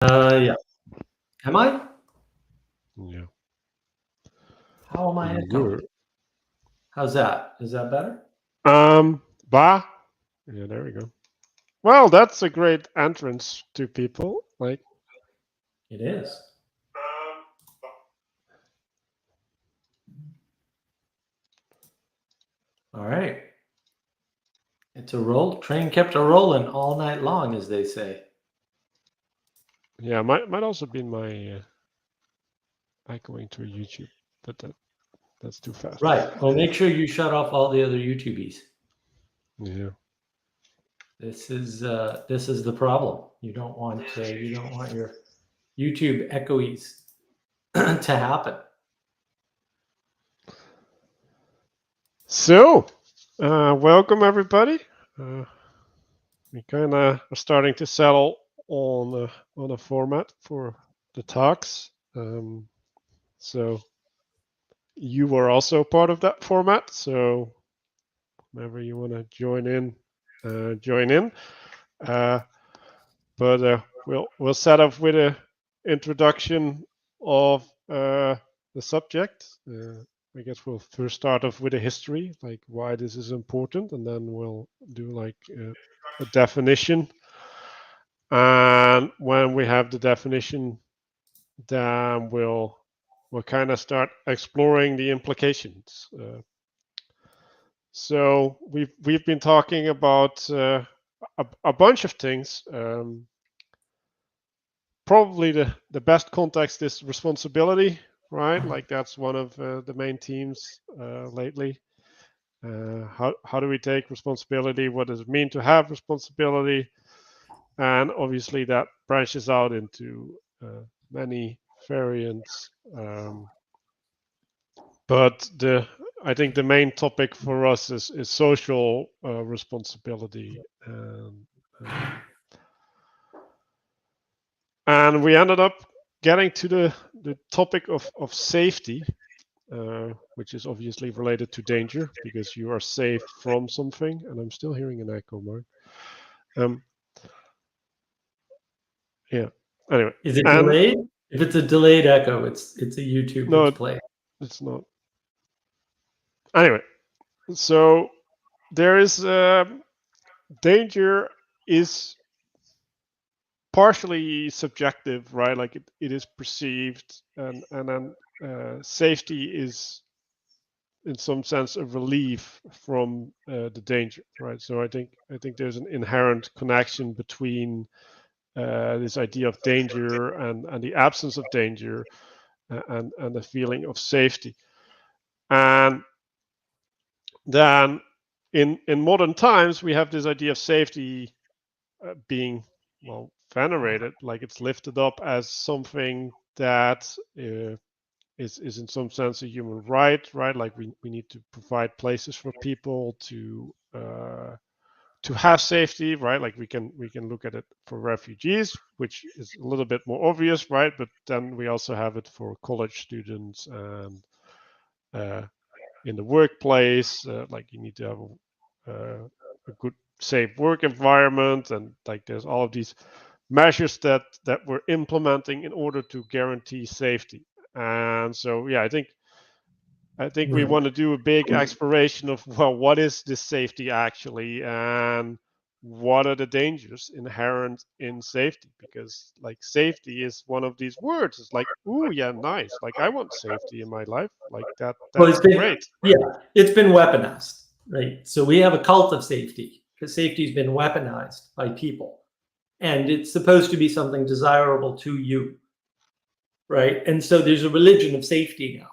Yeah. Am I? Yeah. How am I You echoing? were. How's that? Is that better? Bah. Yeah, there we go. Well, that's a great entrance to people. Like, It is. All right. It's a roll. Train kept a rolling all night long, as they say. yeah, might also be my echoing to YouTube, but that's too fast. Right. Well, make sure you shut off all the other YouTubies. Yeah. This is the problem. You don't want your YouTube echoes to happen. So, welcome everybody. We kind of are starting to settle on a format for the talks. So you were also part of that format. So whenever you want to join in, join in. Uh, but we'll set up with a introduction of the subject. I guess we'll first start off with a history, like why this is important, and then we'll do like a definition. And when we have the definition, then we'll kind of start exploring the implications. So we've been talking about a bunch of things. Probably the best context is responsibility, right? Like that's one of the main themes lately. How do we take responsibility? What does it mean to have responsibility? And obviously that branches out into many variants. But I think the main topic for us is social responsibility, and we ended up getting to the topic of safety, which is obviously related to danger because you are safe from something. And I'm still hearing an echo, Mark. Um, yeah. Anyway, Is it and delayed? If it's a delayed echo, it's a YouTube that's no, playing. it's not. Anyway, so there is danger is partially subjective, right? Like it is perceived, and then safety is in some sense a relief from the danger, right? So I think there's an inherent connection between this idea of danger and the absence of danger, and the feeling of safety. And then in modern times we have this idea of safety being, well, venerated, like it's lifted up as something that is in some sense a human right? Like we need to provide places for people to have safety, right? Like we can look at it for refugees, which is a little bit more obvious, right? But then we also have it for college students and uh, in the workplace, like you need to have a good safe work environment, and like there's all of these measures that we're implementing in order to guarantee safety. And so yeah, I think we Right. want to do a big exploration of, well, what is this safety actually, and what are the dangers inherent in safety? Because like safety is one of these words. It's like, ooh, yeah, nice. Like I want safety in my life. Like that. Well, That's great. it's been weaponized, right? So we have a cult of safety because safety's been weaponized by people, and it's supposed to be something desirable to you, right? And so there's a religion of safety now,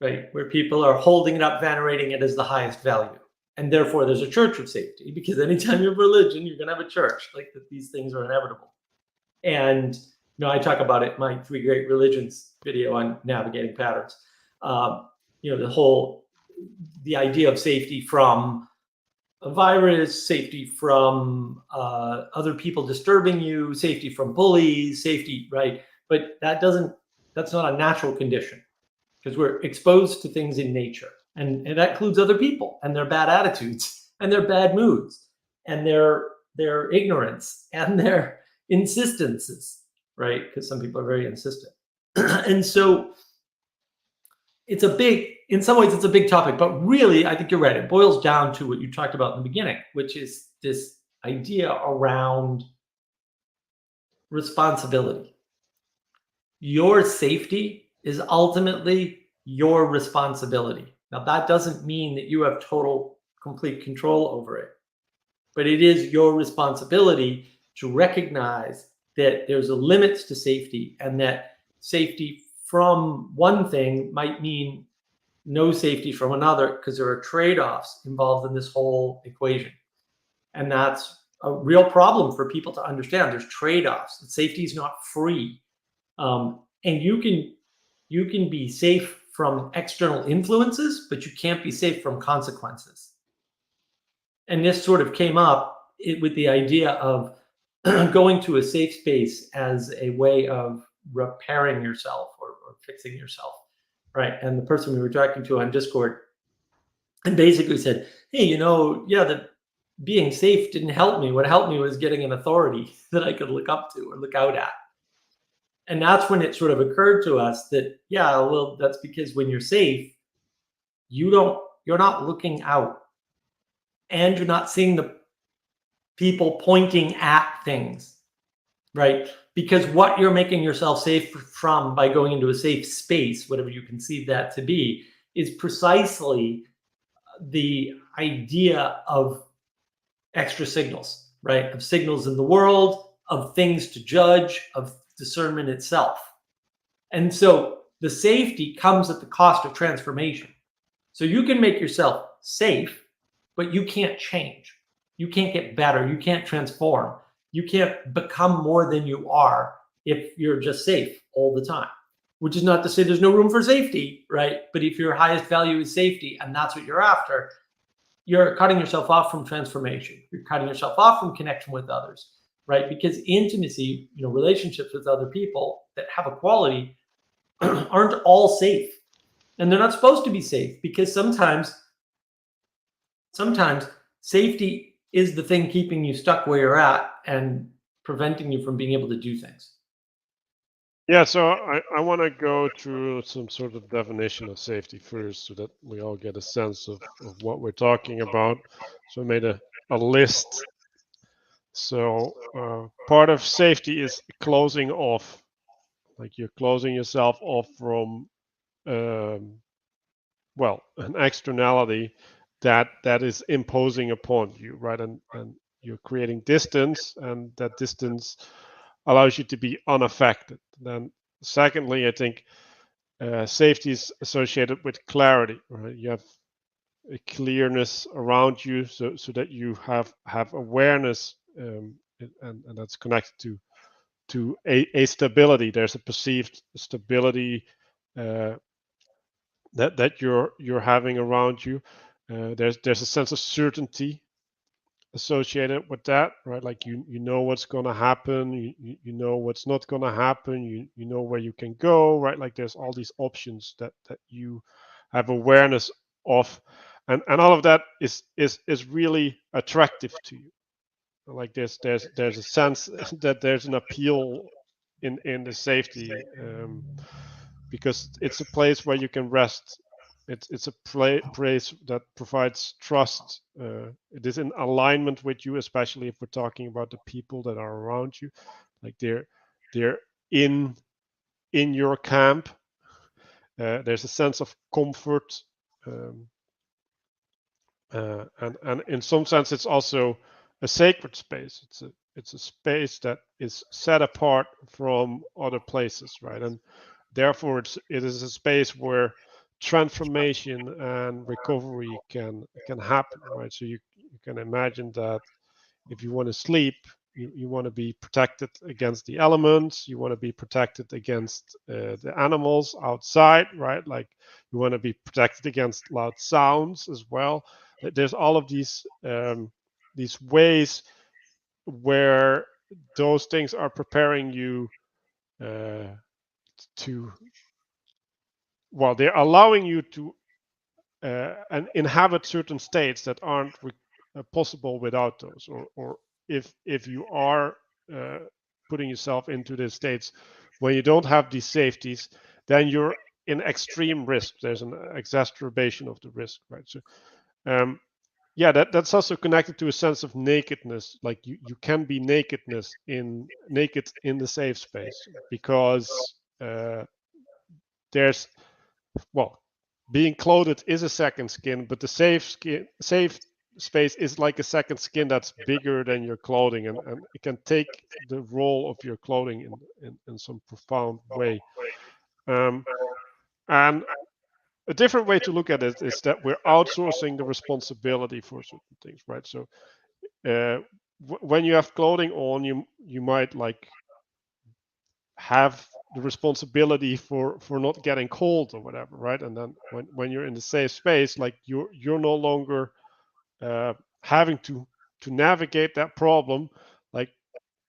right, where people are holding it up, venerating it as the highest value, and therefore there's a church of safety because anytime you have religion, you're going to have a church. Like that, these things are inevitable. And I talk about it in my Three Great Religions video on navigating patterns. The idea of safety from a virus, safety from other people disturbing you, safety from bullies, safety, right? But that's not a natural condition because we're exposed to things in nature. And that includes other people and their bad attitudes and their bad moods and their ignorance and their insistences. right? Because some people are very insistent. And so it's a big, in some ways, it's a big topic, but really, I think you're right. It boils down to what you talked about in the beginning, which is this idea around responsibility. Your safety is ultimately your responsibility. Now, that doesn't mean that you have total, complete control over it, but it is your responsibility to recognize that there's a limits to safety, and that safety from one thing might mean no safety from another, because there are trade-offs involved in this whole equation. And that's a real problem for people to understand. There's trade-offs. Safety is not free. And you can be safe from external influences, but you can't be safe from consequences. And this sort of came up with the idea of going to a safe space as a way of repairing yourself, or fixing yourself, right? And the person we were talking to on Discord and basically said, hey, yeah, the being safe didn't help me. What helped me was getting an authority that I could look up to or look out at. And that's when it sort of occurred to us that, yeah, well, that's because when you're safe, you're not looking out, and you're not seeing the people pointing at things, right? Because what you're making yourself safe from by going into a safe space, whatever you conceive that to be, is precisely the idea of extra signals, right? Of signals in the world, of things to judge, of discernment itself. And so the safety comes at the cost of transformation. So you can make yourself safe, but you can't change. You can't get better. You can't transform. You can't become more than you are if you're just safe all the time. Which is not to say there's no room for safety, right? But if your highest value is safety and that's what you're after, you're cutting yourself off from transformation. You're cutting yourself off from connection with others, right? Because intimacy, relationships with other people that have a quality aren't all safe. And they're not supposed to be safe, because sometimes safety is the thing keeping you stuck where you're at and preventing you from being able to do things. Yeah, so I want to go through some sort of definition of safety first so that we all get a sense of what we're talking about. So I made a list. So part of safety is closing off, like you're closing yourself off from, well, an externality that is imposing upon you, right? And you're creating distance, and that distance allows you to be unaffected. Then secondly, I think safety is associated with clarity, right? You have a clearness around you, so that you have awareness, and that's connected to a stability. There's a perceived stability that you're having around you. There's a sense of certainty associated with that, right? Like you know what's going to happen, you know what's not going to happen, you know where you can go, right? Like there's all these options that you have awareness of, and all of that is really attractive to you. Like there's a sense that there's an appeal in the safety, because it's a place where you can rest. It's a place that provides trust. It is in alignment with you, especially if we're talking about the people that are around you. Like they're in your camp. There's a sense of comfort, and in some sense, it's also a sacred space. It's a space that is set apart from other places, right? And therefore, it is a space where transformation and recovery can happen, right? So you can imagine that if you want to sleep, you want to be protected against the elements, you want to be protected against the animals outside, right? Like you want to be protected against loud sounds as well. There's all of these ways where those things are preparing you to, well, they're allowing you to and inhabit certain states that aren't possible without those, or if you are uh, putting yourself into the states when you don't have these safeties, then you're in extreme risk. There's an exacerbation of the risk, right? So yeah, that's also connected to a sense of nakedness. Like you can be naked in the safe space, because there's, well, being clothed is a second skin, but the safe space is like a second skin that's bigger than your clothing, and it can take the role of your clothing in some profound way. And a different way to look at it is that we're outsourcing the responsibility for certain things, right? So when you have clothing on, you might like have the responsibility for not getting cold or whatever, right? And then when you're in the safe space, like you're no longer having to navigate that problem, like,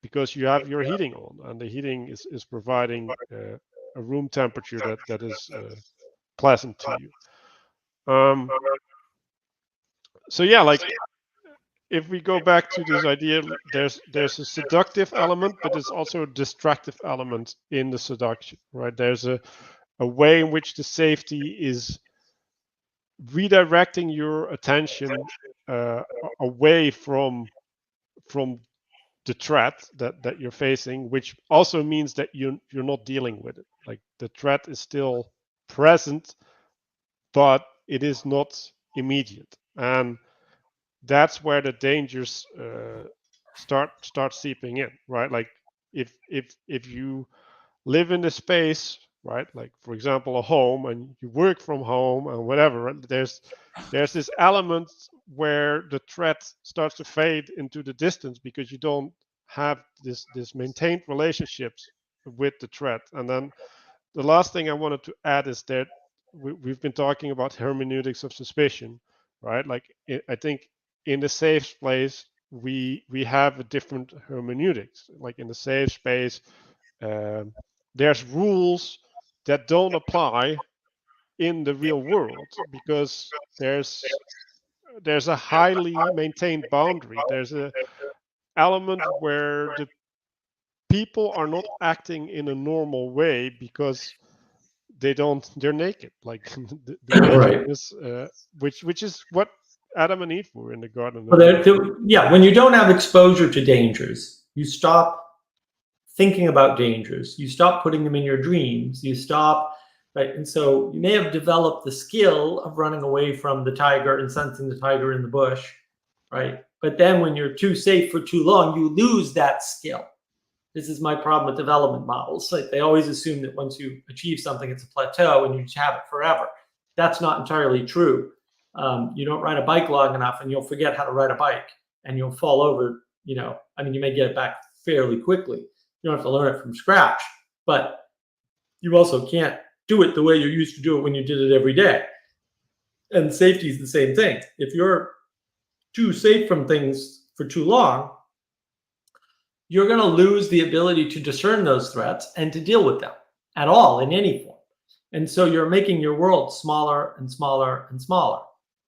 because you have your heating on, and the heating is providing a room temperature that is pleasant to you. So yeah, like, if we go back to this idea, there's a seductive element, but there's also a destructive element in the seduction, right? There's a way in which the safety is redirecting your attention away from the threat that you're facing, which also means that you're not dealing with it. Like, the threat is still present, but it is not immediate, and that's where the dangers start seeping in, right? Like, if you live in a space, right, like, for example, a home, and you work from home and whatever, right? There's this element where the threat starts to fade into the distance, because you don't have this maintained relationships with the threat. And then the last thing I wanted to add is that we've been talking about hermeneutics of suspicion, right? Like, I think in the safe place, we have a different hermeneutics. Like, in the safe space, there's rules that don't apply in the real world, because there's a highly maintained boundary. There's a element where the people are not acting in a normal way because they're naked, like the Right. nakedness, which is what Adam and Eve were in the Garden Well, of Eden. yeah, when you don't have exposure to dangers, you stop thinking about dangers. You stop putting them in your dreams. You stop, right? And so you may have developed the skill of running away from the tiger and sensing the tiger in the bush, right? But then when you're too safe for too long, you lose that skill. This is my problem with development models. Like, they always assume that once you achieve something, it's a plateau and you just have it forever. That's not entirely true. You don't ride a bike long enough and you'll forget how to ride a bike, and you'll fall over. I mean, you may get it back fairly quickly. You don't have to learn it from scratch, but you also can't do it the way you used to do it when you did it every day. And safety is the same thing. If you're too safe from things for too long, you're going to lose the ability to discern those threats and to deal with them at all in any form. And so you're making your world smaller and smaller and smaller.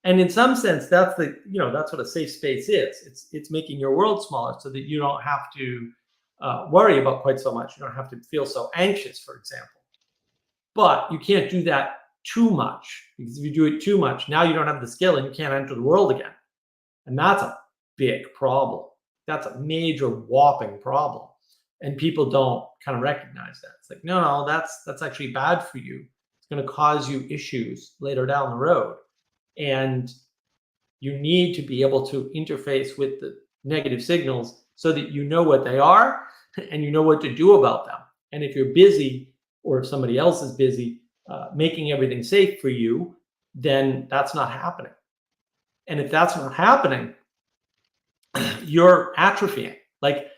And in some sense, that's what a safe space is. It's making your world smaller so that you don't have to worry about quite so much. You don't have to feel so anxious, for example. But you can't do that too much, because if you do it too much, now you don't have the skill and you can't enter the world again. And that's a big problem. That's a major whopping problem. And people don't kind of recognize that. It's like, no, that's actually bad for you. It's going to cause you issues later down the road. And you need to be able to interface with the negative signals so that you know what they are and you know what to do about them. And if you're busy, or if somebody else is busy making everything safe for you, then that's not happening. And if that's not happening, you're atrophying. Like,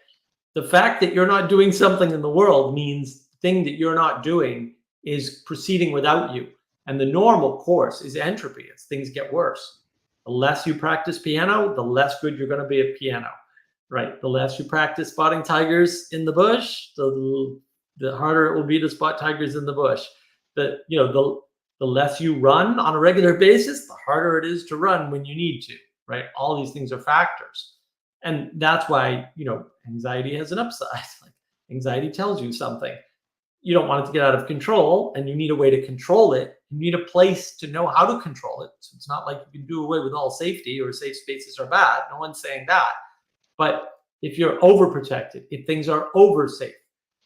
the fact that you're not doing something in the world means the thing that you're not doing is proceeding without you. And the normal course is entropy. It's things get worse. The less you practice piano, the less good you're going to be at piano, right? The less you practice spotting tigers in the bush, the harder it will be to spot tigers in the bush. The less you run on a regular basis, the harder it is to run when you need to, right? All these things are factors. And that's why, anxiety has an upside. Like, Anxiety tells you something. You don't want it to get out of control, and you need a way to control it. You need a place to know how to control it. So it's not like you can do away with all safety or safe spaces are bad. No one's saying that. But if you're overprotected, if things are over safe,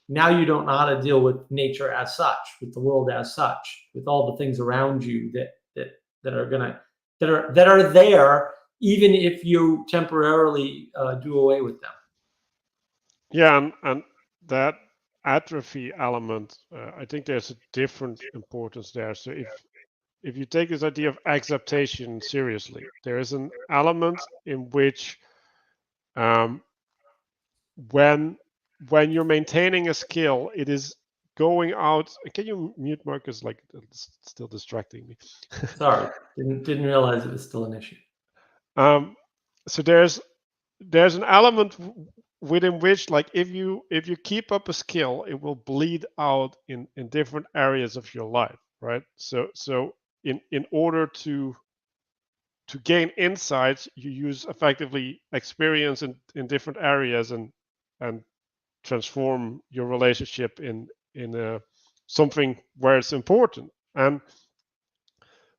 now you don't know how to deal with nature as such, with the world as such, with all the things around you that are gonna that are there, even if you temporarily do away with them. Yeah, and that atrophy element, I think there's a different importance there. So if you take this idea of acceptation seriously, there is an element in which um, when you're maintaining a skill, it is going out. Can you mute Marcus? Like it's still distracting me. Sorry, didn't realize it was still an issue. So there's an element within which, like, if you keep up a skill, it will bleed out in different areas of your life, right? So in order to gain insights, you use effectively experience in different areas and transform your relationship in something where it's important. And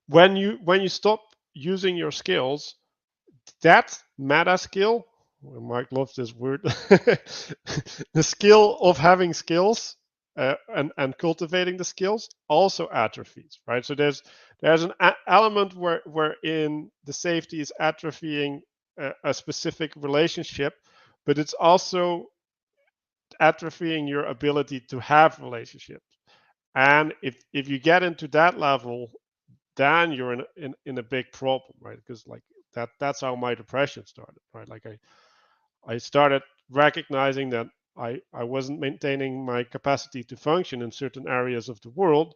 when you stop using your skills, that meta skill, Mark loves this word, the skill of having skills and cultivating the skills also atrophies, right? So there's an element where in the safety is atrophying a specific relationship, but it's also atrophying your ability to have relationships. And if you get into that level, then you're in a big problem, right? Because like that's how my depression started, right? Like I started recognizing that I wasn't maintaining my capacity to function in certain areas of the world,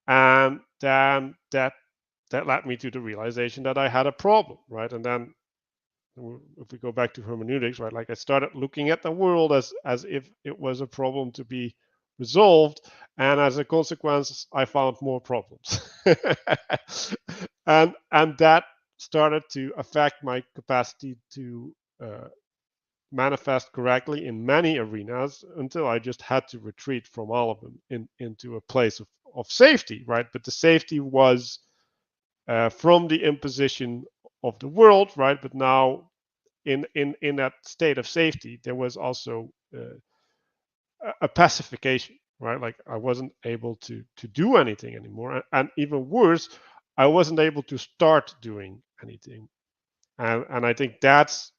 and then that led me to the realization that I had a problem, right? And then if we go back to hermeneutics, right, like I started looking at the world as if it was a problem to be resolved, and as a consequence I found more problems. and that started to affect my capacity to manifest correctly in many arenas, until I just had to retreat from all of them into a place of safety, right? But the safety was from the imposition of the world, right? But now in that state of safety, there was also a pacification, right? Like I wasn't able to do anything anymore, and even worse, I wasn't able to start doing anything. And I think that's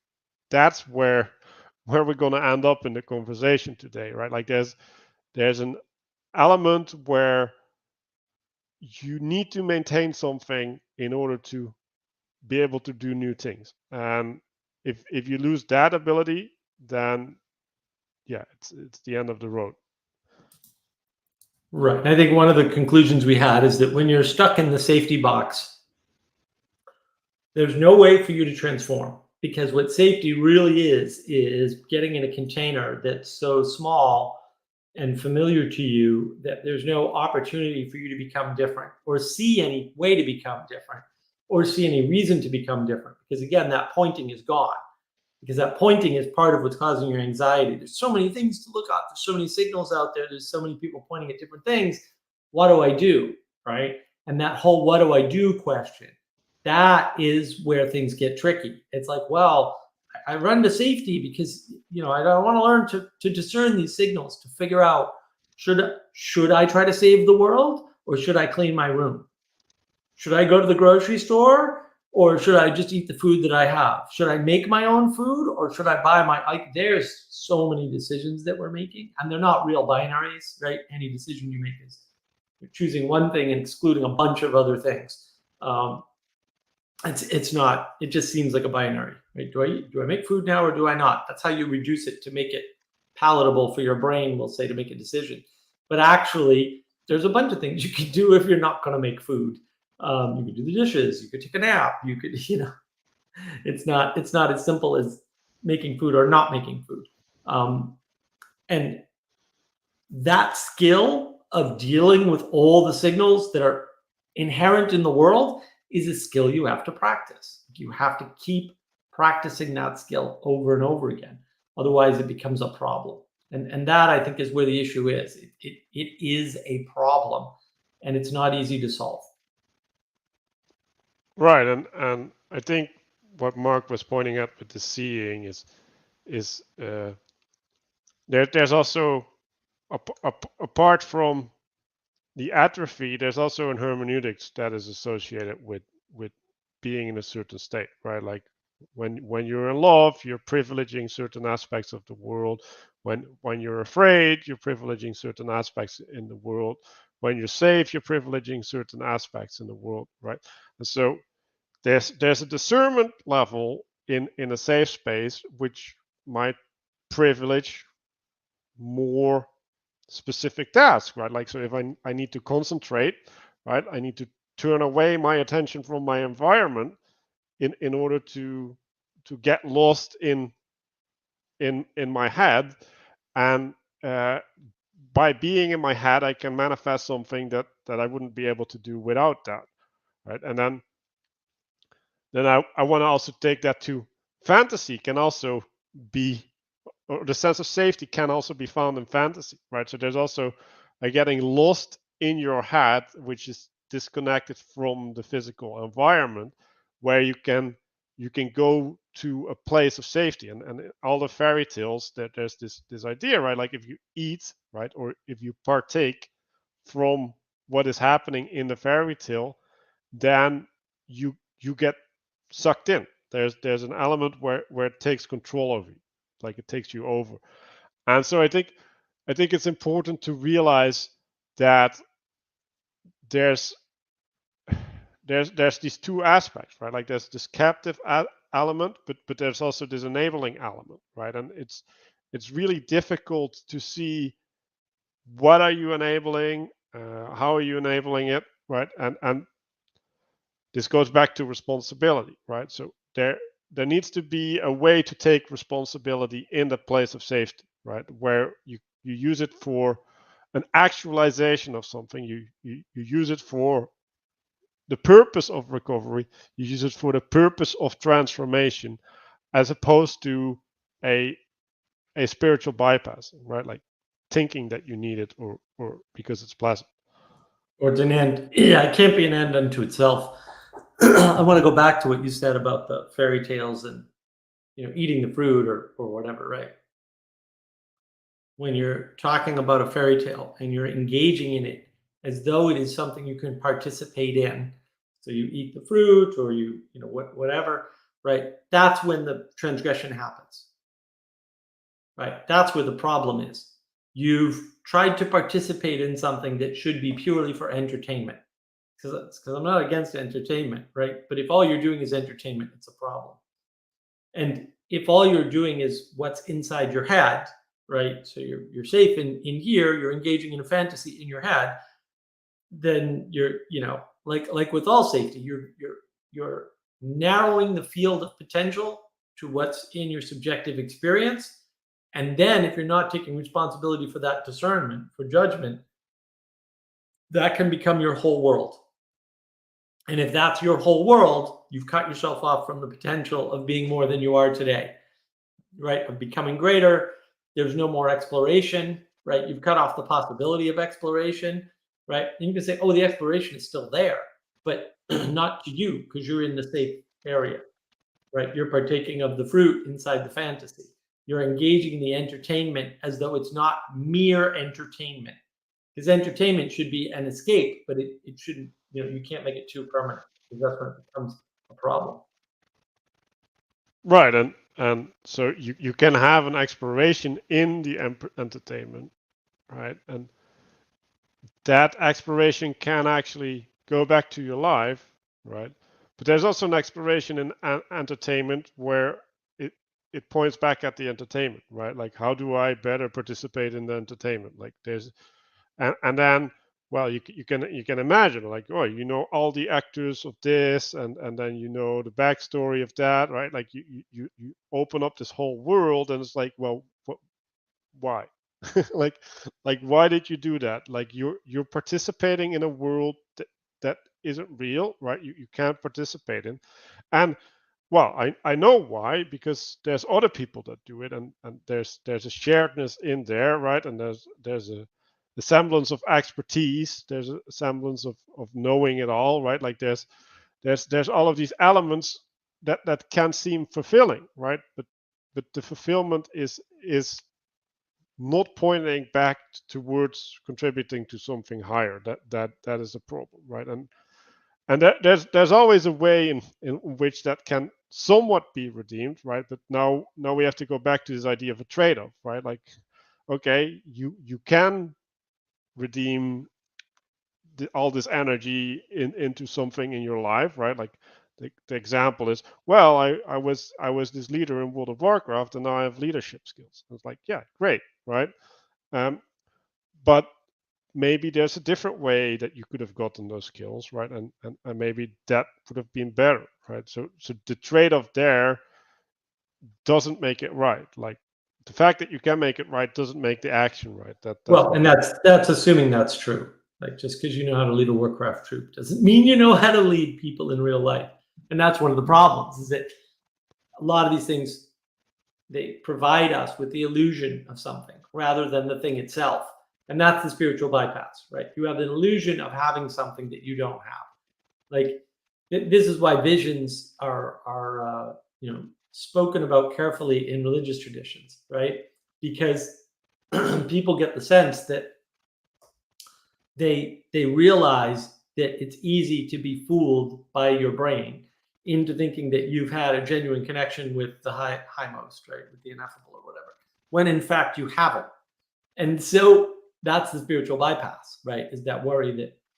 where we're going to end up in the conversation today, right? Like there's an element where you need to maintain something in order to be able to do new things. And if you lose that ability, then yeah, it's the end of the road. Right. And I think one of the conclusions we had is that when you're stuck in the safety box, there's no way for you to transform, because what safety really is getting in a container that's so small and familiar to you that there's no opportunity for you to become different or see any way to become different or see any reason to become different. Because again, that pointing is gone, because that pointing is part of what's causing your anxiety. There's so many things to look at. There's so many signals out there. There's so many people pointing at different things. What do I do? Right? And that whole what do I do question, that is where things get tricky. It's like, well, I run to safety because I don't want to learn to discern these signals to figure out, should I try to save the world or should I clean my room? Should I go to the grocery store or should I just eat the food that I have? Should I make my own food or should I buy there's so many decisions that we're making, and they're not real binaries, right? Any decision you make is you're choosing one thing and excluding a bunch of other things. It's not, it just seems like a binary, right? Do I make food now or do I not? That's how you reduce it to make it palatable for your brain, we'll say, to make a decision. But actually, there's a bunch of things you can do if you're not going to make food. You could do the dishes, you could take a nap, you could, it's not as simple as making food or not making food. And that skill of dealing with all the signals that are inherent in the world is a skill you have to practice. You have to keep practicing that skill over and over again. Otherwise, it becomes a problem. And that, I think, is where the issue is. It is a problem, and it's not easy to solve. Right, and I think what Mark was pointing at with the seeing is there's also apart from the atrophy, there's also an hermeneutics that is associated with being in a certain state, right? Like when you're in love, you're privileging certain aspects of the world. When you're afraid, you're privileging certain aspects in the world. When you're safe, you're privileging certain aspects in the world, right? And so there's a discernment level in a safe space which might privilege more specific tasks, right? Like, so if I need to concentrate, right, I need to turn away my attention from my environment in order to get lost in my head, and by being in my head, I can manifest something that I wouldn't be able to do without that, right? And then I want to also take that to fantasy can also be, or the sense of safety can also be found in fantasy, right? So there's also a getting lost in your head, which is disconnected from the physical environment, where you can go to a place of safety. And all the fairy tales, that there's this idea, right? Like if you eat, right, or if you partake from what is happening in the fairy tale, then you get sucked in. There's an element where it takes control of you, like it takes you over. And so I think it's important to realize that there's there's these two aspects, right? Like there's this captive element, but there's also this enabling element, right? And it's really difficult to see what are you enabling, how are you enabling it, right? And this goes back to responsibility, right? So there needs to be a way to take responsibility in the place of safety, right? Where you use it for an actualization of something. You use it for the purpose of recovery. You use it for the purpose of transformation, as opposed to a a spiritual bypass, right? Like thinking that you need it or because it's pleasant. Or it's an end. Yeah, it can't be an end unto itself. I want to go back to what you said about the fairy tales and eating the fruit or whatever, right? When you're talking about a fairy tale and you're engaging in it as though it is something you can participate in, so you eat the fruit or whatever, right? That's when the transgression happens, right? That's where the problem is. You've tried to participate in something that should be purely for entertainment. Because I'm not against entertainment, right? But if all you're doing is entertainment, it's a problem. And if all you're doing is what's inside your head, right? So you're safe in here, you're engaging in a fantasy in your head, then you're, like with all safety, you're narrowing the field of potential to what's in your subjective experience. And then if you're not taking responsibility for that discernment, for judgment, that can become your whole world. And if that's your whole world, you've cut yourself off from the potential of being more than you are today, right? Of becoming greater. There's no more exploration, right? You've cut off the possibility of exploration, right? And you can say, oh, the exploration is still there, but not to you because you're in the safe area, right? You're partaking of the fruit inside the fantasy. You're engaging in the entertainment as though it's not mere entertainment. Because entertainment should be an escape, but it shouldn't, you can't make it too permanent because that's when it becomes a problem. Right, and so you can have an exploration in the entertainment, right? And that exploration can actually go back to your life, right? But there's also an exploration in entertainment where it points back at the entertainment, right? Like how do I better participate in the entertainment? Like there's and then well you can imagine like, oh, all the actors of this, and then the backstory of that, right? Like you open up this whole world, and it's like, well, why? like why did you do that? Like you're participating in a world that isn't real, right? You can't participate in. And Well, I know why, because there's other people that do it, and there's a sharedness in there, right? And there's a semblance of expertise, there's a semblance of knowing it all, right? Like there's all of these elements that can seem fulfilling, right? But the fulfillment is not pointing back towards contributing to something higher. That is a problem, right? And there's always a way in which that can somewhat be redeemed, right? But now we have to go back to this idea of a trade-off, right? Like, okay, you can redeem all this energy into something in your life, right? Like the example is, well, I was this leader in World of Warcraft, and now I have leadership skills. It's like, yeah, great, right? But maybe there's a different way that you could have gotten those skills, right? And maybe that would have been better, right? So the trade-off there doesn't make it right. Like the fact that you can make it right doesn't make the action right. That's Well, and that's assuming that's true. Like just because you know how to lead a Warcraft troop doesn't mean you know how to lead people in real life. And that's one of the problems is that a lot of these things, they provide us with the illusion of something rather than the thing itself. And that's the spiritual bypass, right? You have an illusion of having something that you don't have. Like this is why visions are spoken about carefully in religious traditions, right? Because people get the sense that they realize that it's easy to be fooled by your brain into thinking that you've had a genuine connection with the highmost, right, with the ineffable or whatever, when in fact you haven't. And so that's the spiritual bypass, right? Is that worry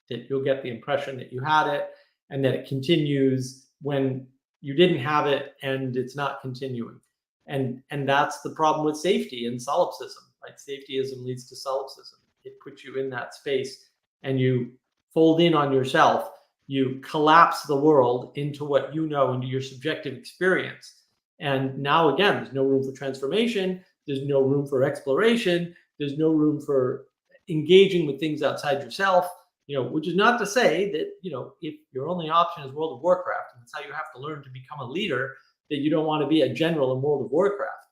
that you'll get the impression that you had it and that it continues when you didn't have it and it's not continuing. And that's the problem with safety and solipsism, right? Safetyism leads to solipsism. It puts you in that space and you fold in on yourself. You collapse the world into what you know, into your subjective experience. And now again, there's no room for transformation. There's no room for exploration. There's no room for engaging with things outside yourself, which is not to say that, if your only option is World of Warcraft, and that's how you have to learn to become a leader, that you don't want to be a general in World of Warcraft.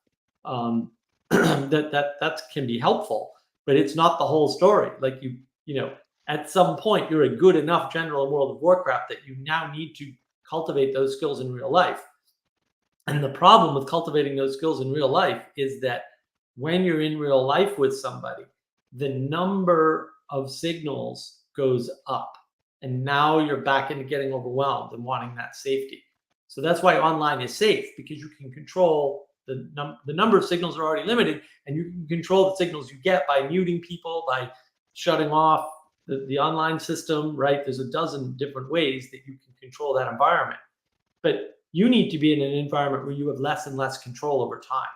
That can be helpful, but it's not the whole story. Like at some point you're a good enough general in World of Warcraft that you now need to cultivate those skills in real life. And the problem with cultivating those skills in real life is that when you're in real life with somebody, the number of signals goes up. And now you're back into getting overwhelmed and wanting that safety. So that's why online is safe, because you can control the number of signals are already limited, and you can control the signals you get by muting people, by shutting off the online system, right? There's a dozen different ways that you can control that environment. But you need to be in an environment where you have less and less control over time.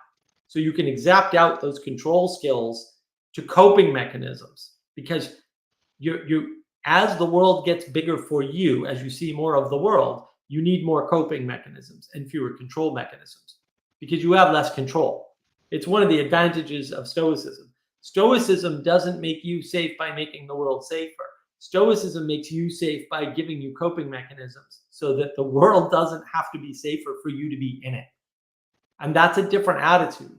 So you can exact out those control skills to coping mechanisms, because as the world gets bigger for you, as you see more of the world, you need more coping mechanisms and fewer control mechanisms because you have less control. It's one of the advantages of Stoicism. Stoicism doesn't make you safe by making the world safer. Stoicism makes you safe by giving you coping mechanisms so that the world doesn't have to be safer for you to be in it. And that's a different attitude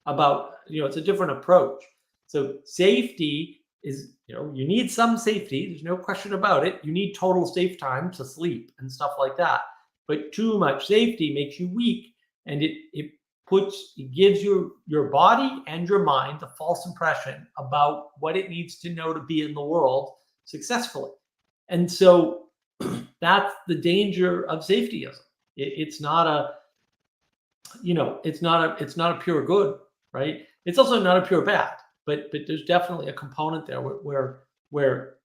about, it's a different approach. So safety is, you need some safety. There's no question about it. You need total safe time to sleep and stuff like that. But too much safety makes you weak, and it gives your body and your mind the false impression about what it needs to know to be in the world successfully. And so that's the danger of safetyism. It's not a pure good, right? It's also not a pure bad, but there's definitely a component there where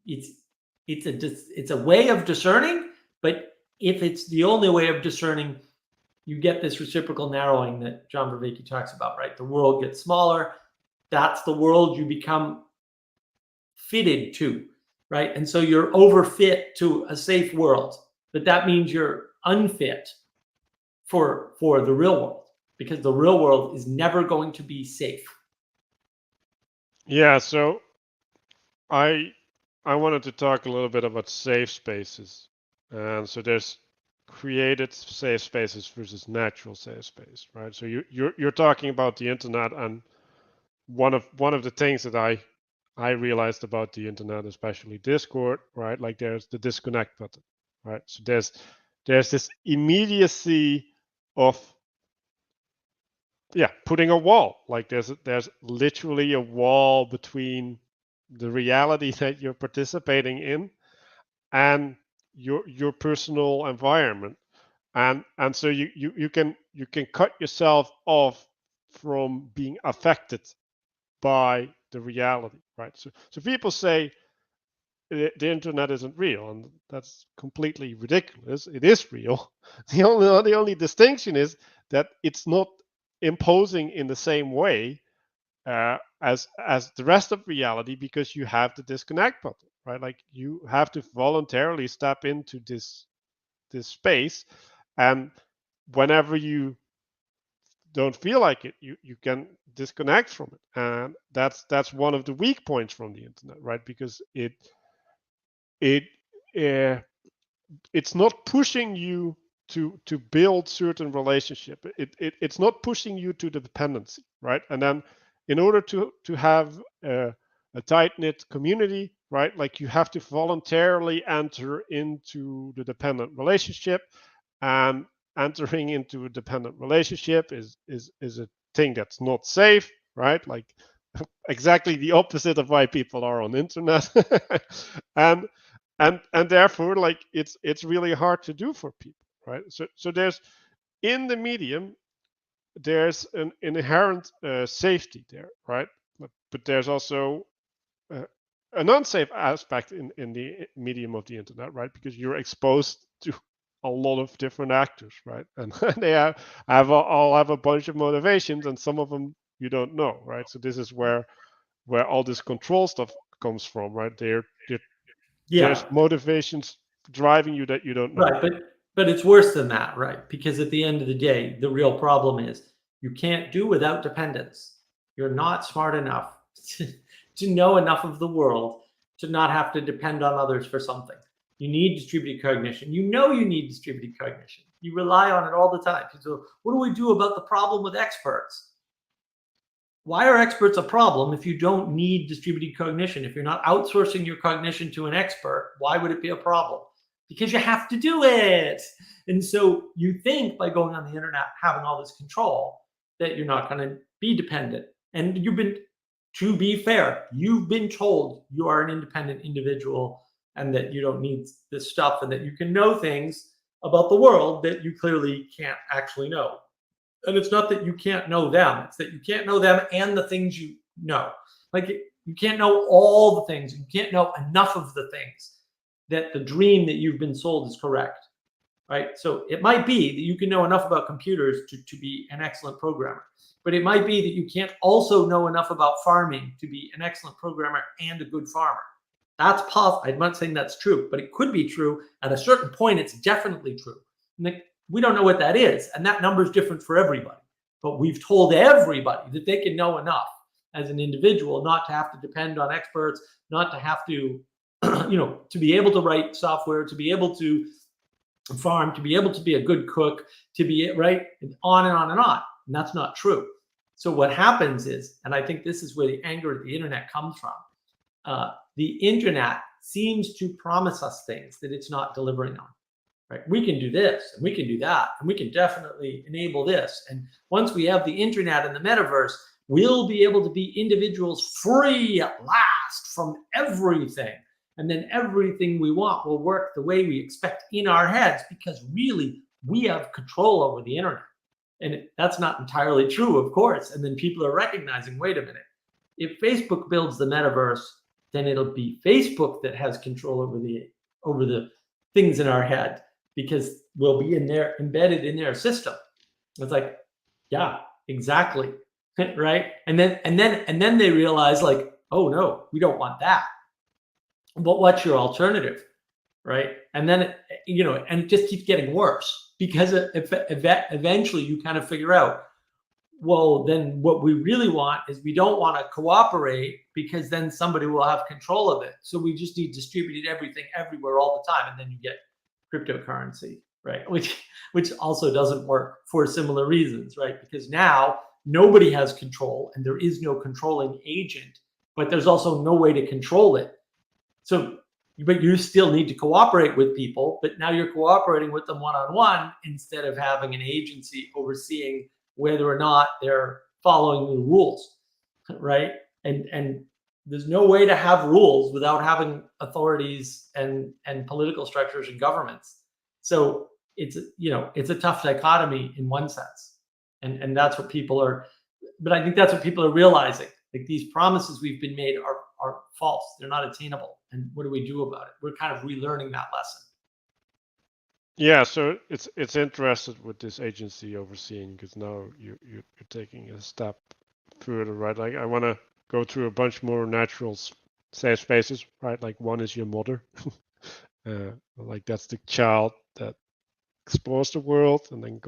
it's a way of discerning, but if it's the only way of discerning, you get this reciprocal narrowing that John Vervaeke talks about, right? The world gets smaller. That's the world you become fitted to, right? And so you're overfit to a safe world, but that means you're unfit for the real world, because the real world is never going to be safe. Yeah, so I wanted to talk a little bit about safe spaces. And so there's created safe spaces versus natural safe space, right? So you're talking about the internet, and one of the things that I realized about the internet, especially Discord, right? Like there's the disconnect button, right? So there's this immediacy of putting a wall. Like there's literally a wall between the reality that you're participating in and your personal environment. And so you can cut yourself off from being affected by the reality, right? So people say the internet isn't real, and that's completely ridiculous. It is real. The only distinction is that it's not imposing in the same way as the rest of reality, because you have the disconnect button, right? Like you have to voluntarily step into this space, and whenever you don't feel like it, you can disconnect from it, and that's one of the weak points from the internet, right? Because it uh, it's not pushing you to build certain relationship. It's not pushing you to the dependency, right? And then in order to have a tight knit community, right, like you have to voluntarily enter into the dependent relationship, and entering into a dependent relationship is a thing that's not safe, right? Like exactly the opposite of why people are on the internet. and and therefore, like it's really hard to do for people, right? So there's, in the medium, there's an inherent safety there, right? But there's also uh, an unsafe aspect in the medium of the internet, right? Because you're exposed to a lot of different actors, right? And they all have a bunch of motivations, and some of them you don't know, right? So this is where all this control stuff comes from, right? There's Yeah, motivations driving you that you don't know. right. But it's worse than that, right? Because at the end of the day, the real problem is you can't do without dependence. You're not smart enough to know enough of the world to not have to depend on others for something. You need distributed cognition. You know you need distributed cognition. You rely on it all the time. So what do we do about the problem with experts? Why are experts a problem if you don't need distributed cognition? If you're not outsourcing your cognition to an expert, why would it be a problem? Because you have to do it. And so you think by going on the internet, having all this control, that you're not going to be dependent. And to be fair, you've been told you are an independent individual and that you don't need this stuff and that you can know things about the world that you clearly can't actually know. And it's not that you can't know them, it's that you can't know them and the things you know. Like you can't know all the things, you can't know enough of the things that the dream that you've been sold is correct, right? So it might be that you can know enough about computers to be an excellent programmer, but it might be that you can't also know enough about farming to be an excellent programmer and a good farmer. That's possible. I'm not saying that's true, but it could be true. At a certain point, it's definitely true. We don't know what that is, and that number is different for everybody. But we've told everybody that they can know enough as an individual not to have to depend on experts, not to have to, to be able to write software, to be able to farm, to be able to be a good cook, to be right, and on and on and on. And that's not true. So what happens is, and I think this is where the anger at the internet comes from, the internet seems to promise us things that it's not delivering on. Right? We can do this and we can do that, and we can definitely enable this. And once we have the internet and the metaverse, we'll be able to be individuals free at last from everything. And then everything we want will work the way we expect in our heads, because really we have control over the internet. And that's not entirely true, of course. And then people are recognizing, wait a minute, if Facebook builds the metaverse, then it'll be Facebook that has control over the things in our head, because we'll be in there, embedded in their system. It's like, yeah, exactly. Right. And then they realize, like, oh no, we don't want that. But what's your alternative? Right. And then, and it just keeps getting worse, because eventually you kind of figure out, well, then what we really want is, we don't want to cooperate, because then somebody will have control of it. So we just need distributed everything everywhere all the time. And then you get cryptocurrency, right? Which also doesn't work for similar reasons, right? Because now nobody has control and there is no controlling agent, but there's also no way to control it. So, but you still need to cooperate with people, but now you're cooperating with them one-on-one instead of having an agency overseeing whether or not they're following the rules, right? And there's no way to have rules without having authorities and political structures and governments. So it's it's a tough dichotomy in one sense, and that's what people are. But I think that's what people are realizing. Like these promises we've been made are false. They're not attainable. And what do we do about it? We're kind of relearning that lesson. Yeah, so it's interesting with this agency overseeing, because now you're taking a step further, right? Like I want to go through a bunch more natural safe spaces, right? Like one is your mother, like that's the child that explores the world and then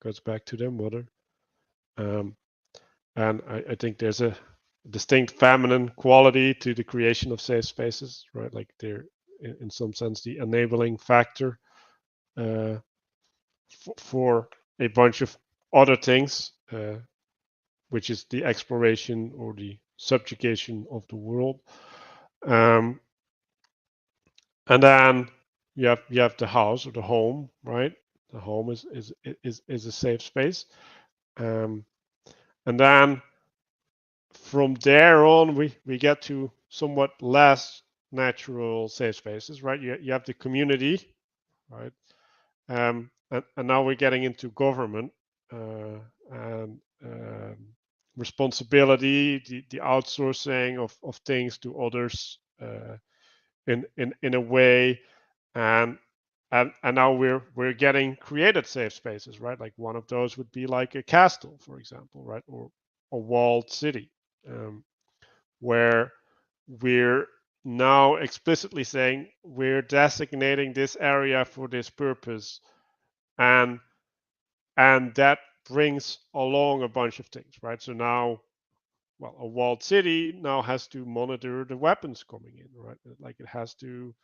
goes back to their mother. And I think there's a distinct feminine quality to the creation of safe spaces, right? Like they're in some sense the enabling factor for a bunch of other things, which is the exploration or the subjugation of the world. And then you have the house or the home, right? The home is a safe space. And then from there on, we get to somewhat less natural safe spaces, right? You have the community, right? And now we're getting into government and responsibility, the outsourcing of things to others in a way, and now we're getting created safe spaces, right? Like one of those would be like a castle, for example, right, or a walled city, where we're now explicitly saying we're designating this area for this purpose, and that brings along a bunch of things, right? So now, well, a walled city now has to monitor the weapons coming in, right? Like it has to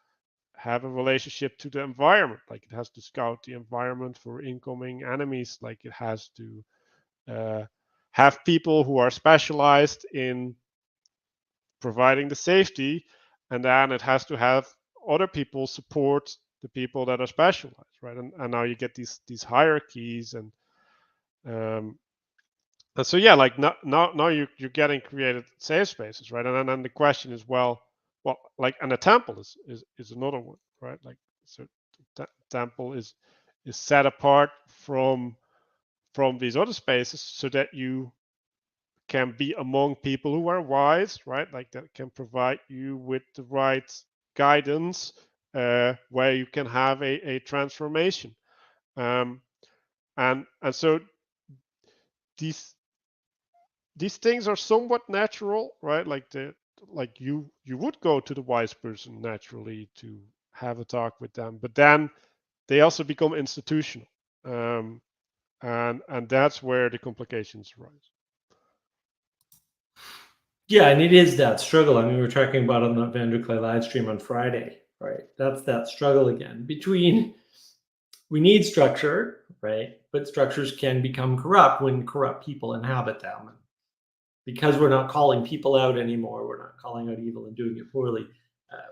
have a relationship to the environment, like it has to scout the environment for incoming enemies, like it has to have people who are specialized in providing the safety, and then it has to have other people support the people that are specialized, right? And now you get these hierarchies, and so yeah, like now you're getting created safe spaces, right? And then the question is, well, like, and a temple is another one, right? Like, so temple is set apart from these other spaces so that you can be among people who are wise, right? Like that can provide you with the right guidance, where you can have a transformation, and so these things are somewhat natural, right? Like you would go to the wise person naturally to have a talk with them, but then they also become institutional, and that's where the complications arise. Yeah, and it is that struggle. I mean, we were talking about on the Van der Clay live stream on Friday, right? That's that struggle again between we need structure, right? But structures can become corrupt when corrupt people inhabit them. Because we're not calling people out anymore, we're not calling out evil and doing it poorly.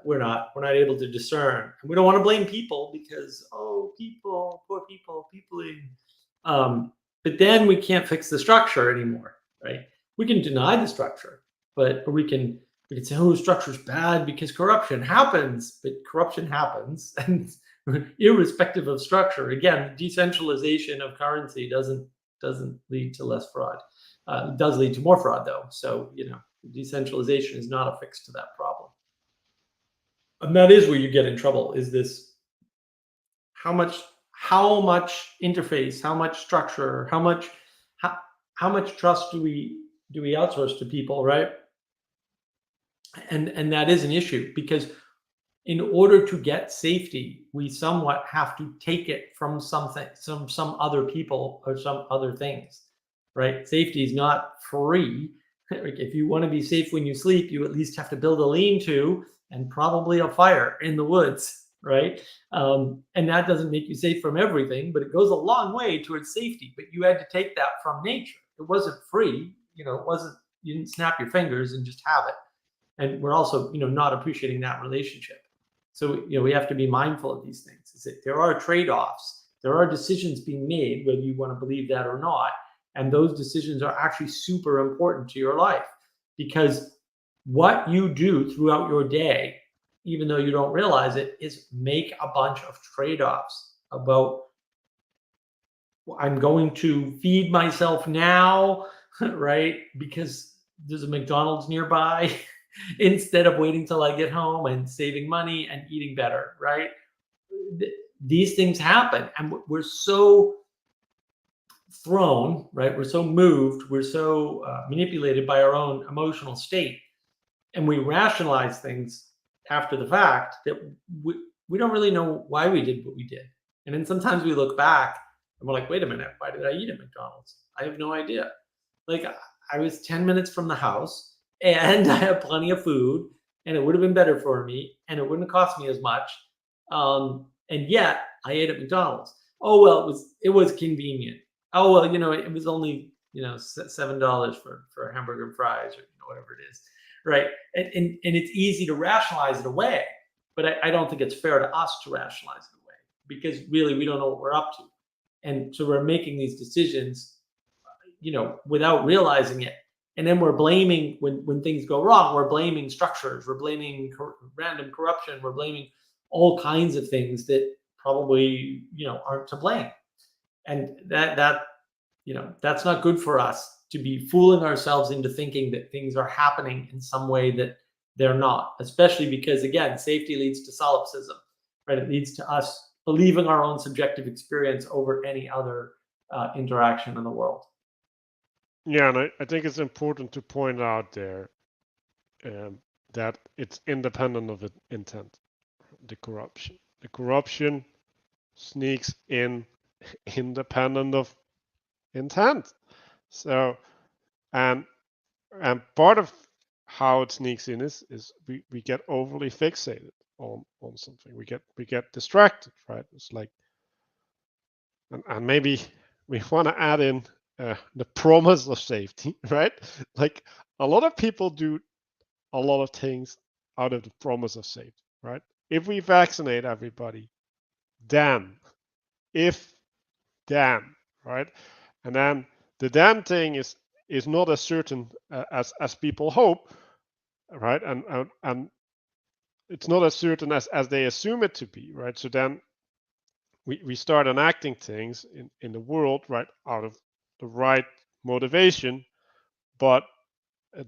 We're not able to discern, and we don't want to blame people because people, poor people, peopling. But then we can't fix the structure anymore, right? We can deny the structure, but we can say, structure's bad because corruption happens. But corruption happens, and irrespective of structure. Again, decentralization of currency doesn't lead to less fraud. It does lead to more fraud, though. So decentralization is not a fix to that problem. And that is where you get in trouble. Is this how much interface, how much structure, how much trust do we outsource to people, right? And that is an issue, because in order to get safety, we somewhat have to take it from something, some other people or some other things, right? Safety is not free. Like if you want to be safe when you sleep, you at least have to build a lean-to and probably a fire in the woods, right? And that doesn't make you safe from everything, but it goes a long way towards safety. But you had to take that from nature. It wasn't free. It wasn't, you didn't snap your fingers and just have it. And we're also, not appreciating that relationship. So, we have to be mindful of these things. Is that there are trade-offs. There are decisions being made, whether you want to believe that or not. And those decisions are actually super important to your life, because what you do throughout your day, even though you don't realize it, is make a bunch of trade-offs about, I'm going to feed myself now, right? Because there's a McDonald's nearby, instead of waiting till I get home and saving money and eating better, right? These things happen, and we're so thrown, right? We're so moved, we're so manipulated by our own emotional state, and we rationalize things after the fact that we don't really know why we did what we did. And then sometimes we look back and we're like, wait a minute, why did I eat at McDonald's? I have no idea. Like, I was 10 minutes from the house and I have plenty of food, and it would have been better for me and it wouldn't cost me as much. And yet I ate at McDonald's. Oh, well, it was convenient. Oh, well, it was only, $7 for a hamburger and fries, or whatever it is. Right. And it's easy to rationalize it away, but I don't think it's fair to us to rationalize it away, because really we don't know what we're up to. And so we're making these decisions, without realizing it. And then we're blaming, when things go wrong, we're blaming structures, we're blaming random corruption, we're blaming all kinds of things that probably, aren't to blame. And that's not good for us, to be fooling ourselves into thinking that things are happening in some way that they're not, especially because, again, safety leads to solipsism, right? It leads to us believing our own subjective experience over any other interaction in the world. Yeah, and I think it's important to point out there that it's independent of intent. The corruption sneaks in independent of intent. So, and part of how it sneaks in is we get overly fixated on something. We get distracted, right? It's like, and maybe we want to add in the promise of safety, right? Like, a lot of people do a lot of things out of the promise of safety, right? If we vaccinate everybody, then, right? And then the then thing is not as certain as people hope, right? And it's not as certain as they assume it to be, right? So then we start enacting things in the world, right, out of the right motivation, but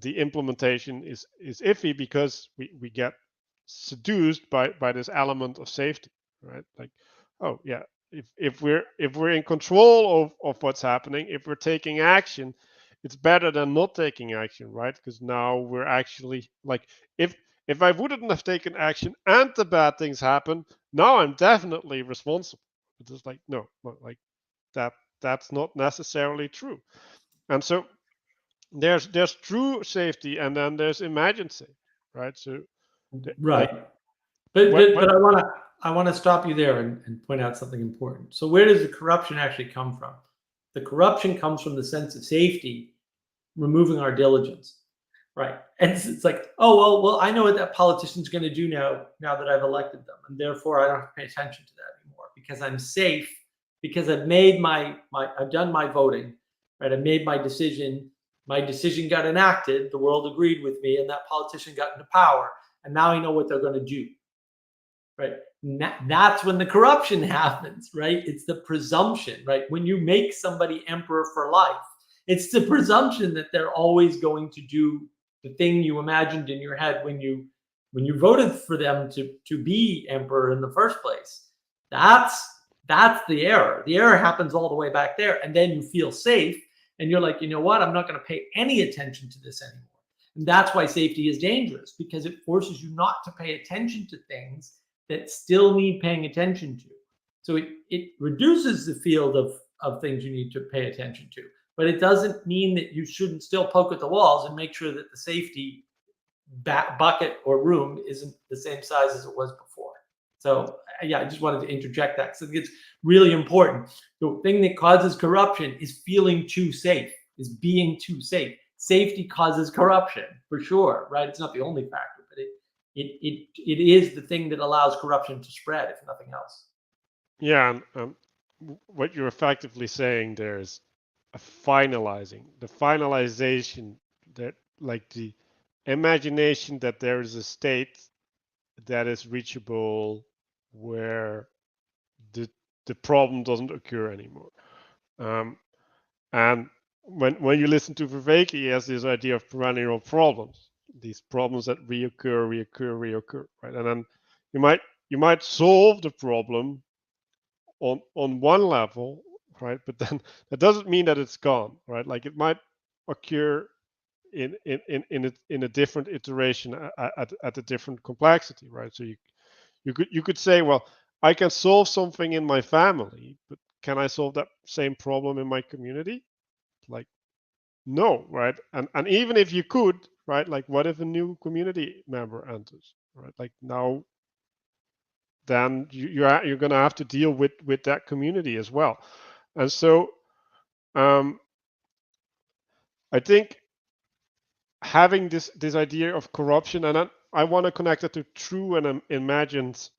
the implementation is iffy because we get seduced by this element of safety, right? Like, oh yeah, if we're in control of what's happening, if we're taking action, it's better than not taking action, right? Because now we're actually, like, if I wouldn't have taken action and the bad things happen, now I'm definitely responsible. It's just like, no, like that's not necessarily true. And so there's true safety, and then there's imagined safety, right? So like, Right. But what but, but I want to stop you there and point out something important. So where does the corruption actually come from? The corruption comes from the sense of safety removing our diligence. Right. And it's like, oh, well, I know what that politician's going to do now that I've elected them. And therefore I don't have to pay attention to that anymore, because I'm safe, because I've made I've done my voting, right? I made my decision. My decision got enacted. The world agreed with me, and that politician got into power. And now I know what they're going to do. Right. That's when the corruption happens, right? It's the presumption, right? When you make somebody emperor for life, it's the presumption that they're always going to do the thing you imagined in your head when you voted for them to be emperor in the first place. That's the error. The error happens all the way back there, and then you feel safe, and you're like, you know what? I'm not going to pay any attention to this anymore. And that's why safety is dangerous, because it forces you not to pay attention to things that still need paying attention to. So it reduces the field of things you need to pay attention to, but it doesn't mean that you shouldn't still poke at the walls and make sure that the safety bucket or room isn't the same size as it was before. So yeah, I just wanted to interject that. So it's really important. The thing that causes corruption is feeling too safe, is being too safe. Safety causes corruption for sure, right? It's not the only factor, but it is the thing that allows corruption to spread, if nothing else. Yeah, and what you're effectively saying there is a finalizing, the finalization, that like the imagination that there is a state that is reachable where the problem doesn't occur anymore. And when you listen to Vivek, he has this idea of perennial problems, these problems that reoccur, right? And then you might solve the problem on one level, right? But then that doesn't mean that it's gone, right? Like it might occur in a different iteration at a different complexity, right? So you could say, well, I can solve something in my family, but can I solve that same problem in my community? Like, no, right? And even if you could, right? Like, what if a new community member enters, right? Like now, then you're going to have to deal with that community as well. And so I think having this idea of corruption, and I want to connect it to true and imagined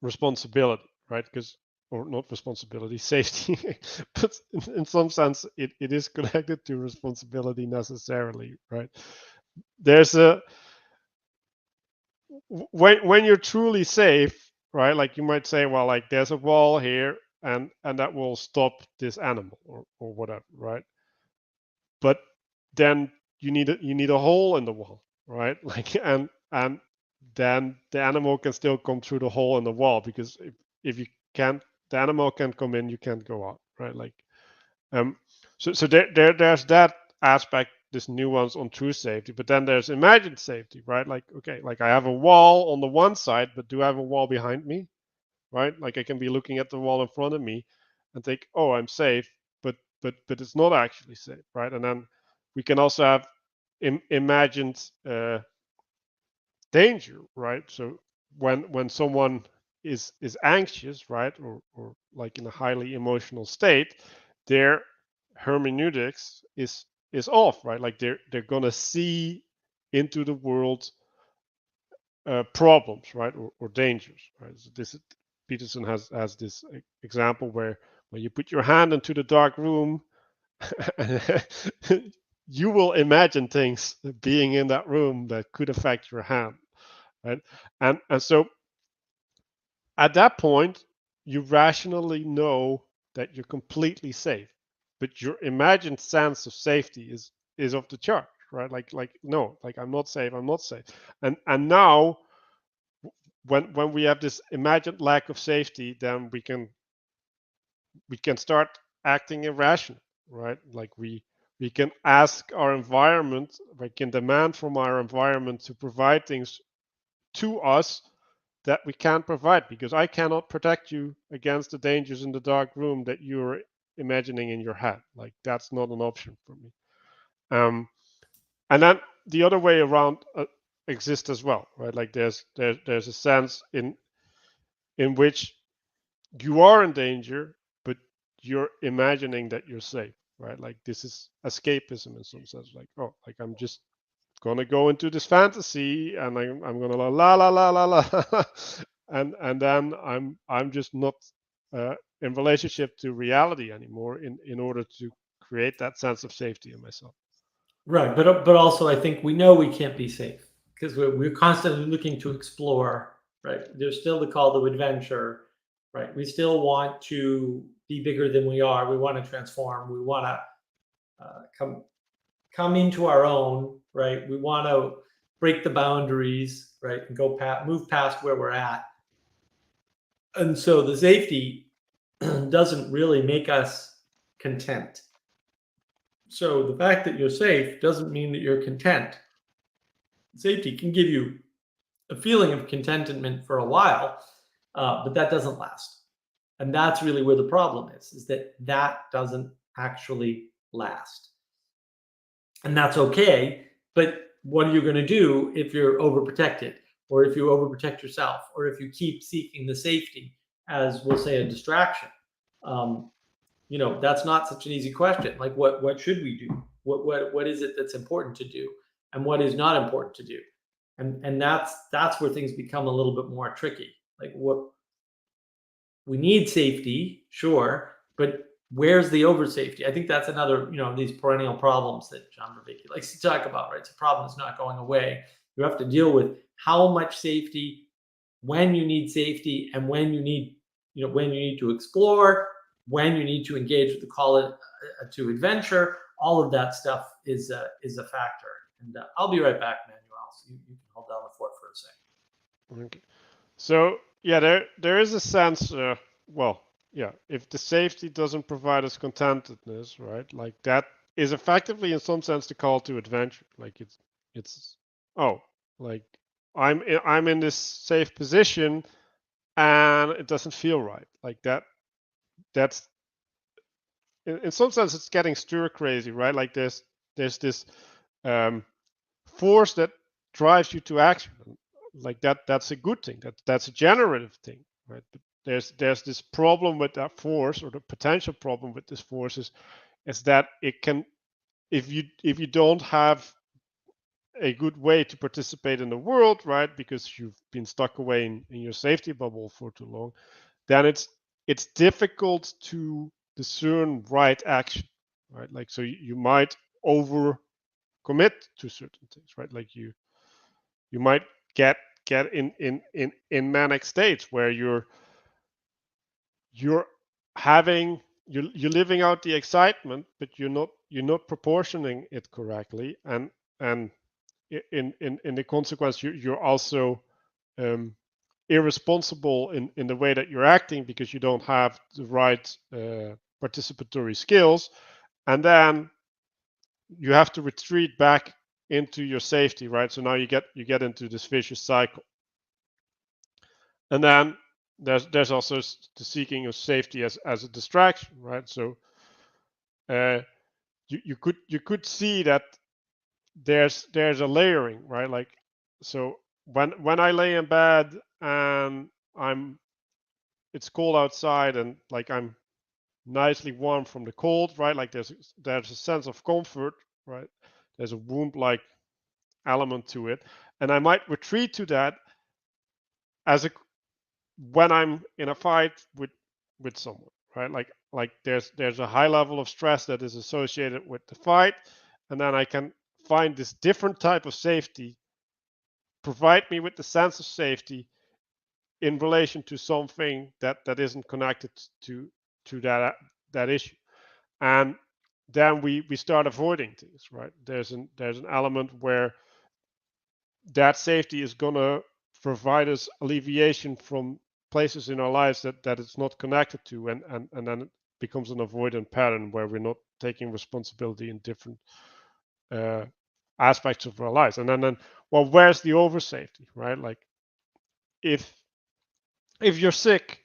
responsibility, right? Because, or not responsibility, safety, but in some sense it is connected to responsibility necessarily, right? There's a when you're truly safe, right? Like you might say, well, like there's a wall here, and that will stop this animal or whatever, right? But then you need a hole in the wall, right? Like and then the animal can still come through the hole in the wall, because if you can't, the animal can't come in, you can't go out, right? Like so there's that aspect, this nuance on true safety. But then there's imagined safety, right? Like, okay, like I have a wall on the one side, but do I have a wall behind me, right? Like I can be looking at the wall in front of me and think, oh, I'm safe, but it's not actually safe, right? And then we can also have imagined danger, right? So when someone is anxious, right, or like in a highly emotional state, their hermeneutics is off, right? Like they're gonna see into the world problems, right, or dangers, right? So this Peterson has this example where when you put your hand into the dark room, you will imagine things being in that room that could affect your hand, right? And so at that point, you rationally know that you're completely safe, but your imagined sense of safety is off the chart, right? Like no, like I'm not safe, and now when we have this imagined lack of safety, then we can start acting irrational, right? Like we can ask our environment, we can demand from our environment to provide things to us that we can't provide, because I cannot protect you against the dangers in the dark room that you're imagining in your head. Like that's not an option for me. And then the other way around exists as well, right? Like there's a sense in which you are in danger, but you're imagining that you're safe, right? Like this is escapism in some sense. Like, oh, like I'm just gonna go into this fantasy, and I'm gonna la la la la la, and then I'm just not in relationship to reality anymore in order to create that sense of safety in myself. Right, but also I think we know we can't be safe because we're constantly looking to explore. Right, there's still the call to adventure. Right, we still want to be bigger than we are. We want to transform. We want to come into our own. Right, we want to break the boundaries. Right, and move past where we're at. And so the safety doesn't really make us content. So the fact that you're safe doesn't mean that you're content. Safety can give you a feeling of contentment for a while, but that doesn't last. And that's really where the problem is that doesn't actually last. And that's okay. But what are you going to do if you're overprotected? or if you overprotect yourself, or if you keep seeking the safety as, we'll say, a distraction. That's not such an easy question. Like, what should we do? What is it that's important to do, and what is not important to do? And that's where things become a little bit more tricky. Like, what we need safety, sure, but where's the over safety? I think that's another, these perennial problems that John Vervaeke likes to talk about, right? It's a problem that's not going away. You have to deal with how much safety, when you need safety, and when you need to explore, when you need to engage with the call to adventure. All of that stuff is a factor. And I'll be right back, Manuel. So you can hold down the fort for a second. Okay. So yeah, there is a sense. If the safety doesn't provide us contentedness, right? Like that is effectively, in some sense, the call to adventure. Like like I'm in this safe position, and it doesn't feel right. Like that. That's in some sense it's getting stir crazy, right? Like there's this force that drives you to action. Like that's a good thing. That's a generative thing, right? But there's this problem with that force, or the potential problem with this force is that it can, if you don't have a good way to participate in the world, right? Because you've been stuck away in your safety bubble for too long, then it's difficult to discern right action, right? Like, so you might over commit to certain things, right? Like you might get in manic states where you're living out the excitement, but you're not proportioning it correctly, and in the consequence you're also irresponsible in the way that you're acting, because you don't have the right participatory skills, and then you have to retreat back into your safety, right? So now you get into this vicious cycle. And then there's also the seeking of safety as a distraction, right? So you could see that there's a layering, right? Like, so when I lay in bed and it's cold outside, and like I'm nicely warm from the cold, right? Like there's a sense of comfort, right? There's a womb-like element to it, and I might retreat to that when I'm in a fight with someone, right? Like there's a high level of stress that is associated with the fight, and then I can find this different type of safety, provide me with the sense of safety in relation to something that isn't connected to that issue, and then we start avoiding things, right? There's an element where that safety is gonna provide us alleviation from places in our lives that it's not connected to, and then it becomes an avoidant pattern where we're not taking responsibility in different aspects of our lives. And then well, where's the over safety, right? Like if you're sick,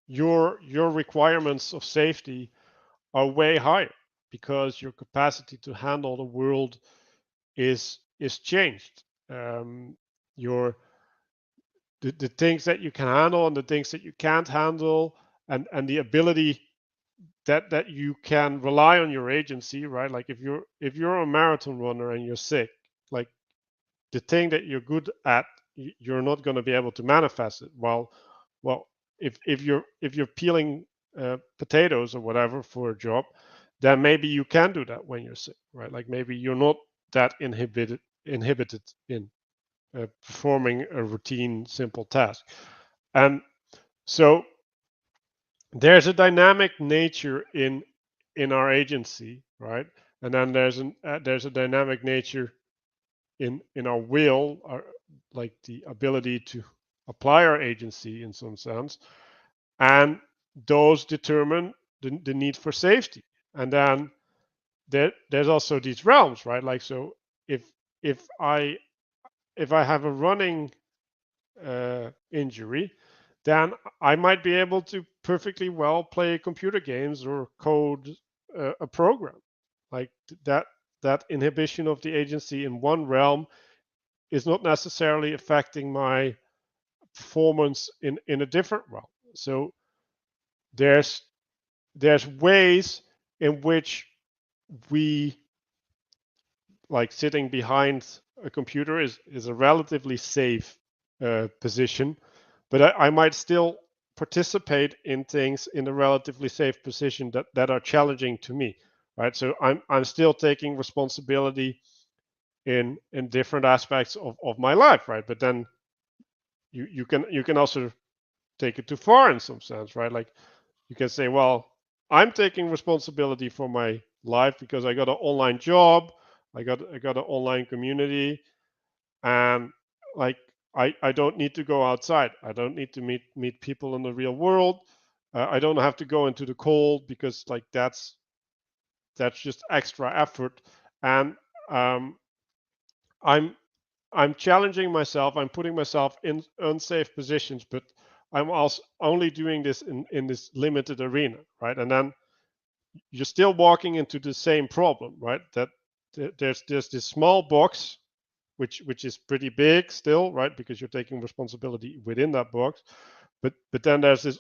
your requirements of safety are way higher, because your capacity to handle the world is changed. Your the things that you can handle and the things that you can't handle, and the ability that you can rely on your agency, right? Like if you're a marathon runner and you're sick, like the thing that you're good at, you're not going to be able to manifest it. Well, if you're peeling potatoes or whatever for a job, then maybe you can do that when you're sick, right? Like maybe you're not that inhibited in performing a routine, simple task. And so there's a dynamic nature in our agency, right? And then there's a dynamic nature in our will, like the ability to apply our agency in some sense, and those determine the need for safety. And then there's also these realms, right? Like, so if I have a running injury, then I might be able to perfectly well play computer games or code a program. Like that inhibition of the agency in one realm is not necessarily affecting my performance in a different realm. So there's ways in which we, like, sitting behind a computer is a relatively safe position, but I might still participate in things in a relatively safe position that are challenging to me, right? So I'm still taking responsibility in different aspects of my life, right? But then you can also take it too far in some sense, right? Like, you can say, well, I'm taking responsibility for my life because I got an online job, I got an online community, and like I don't need to go outside. I don't need to meet people in the real world. I don't have to go into the cold because, like, that's just extra effort. And um, I'm challenging myself. I'm putting myself in unsafe positions, but I'm also only doing this in this limited arena, right? And then you're still walking into the same problem, right? That there's this small box, which is pretty big still, right? Because you're taking responsibility within that box, but then there's this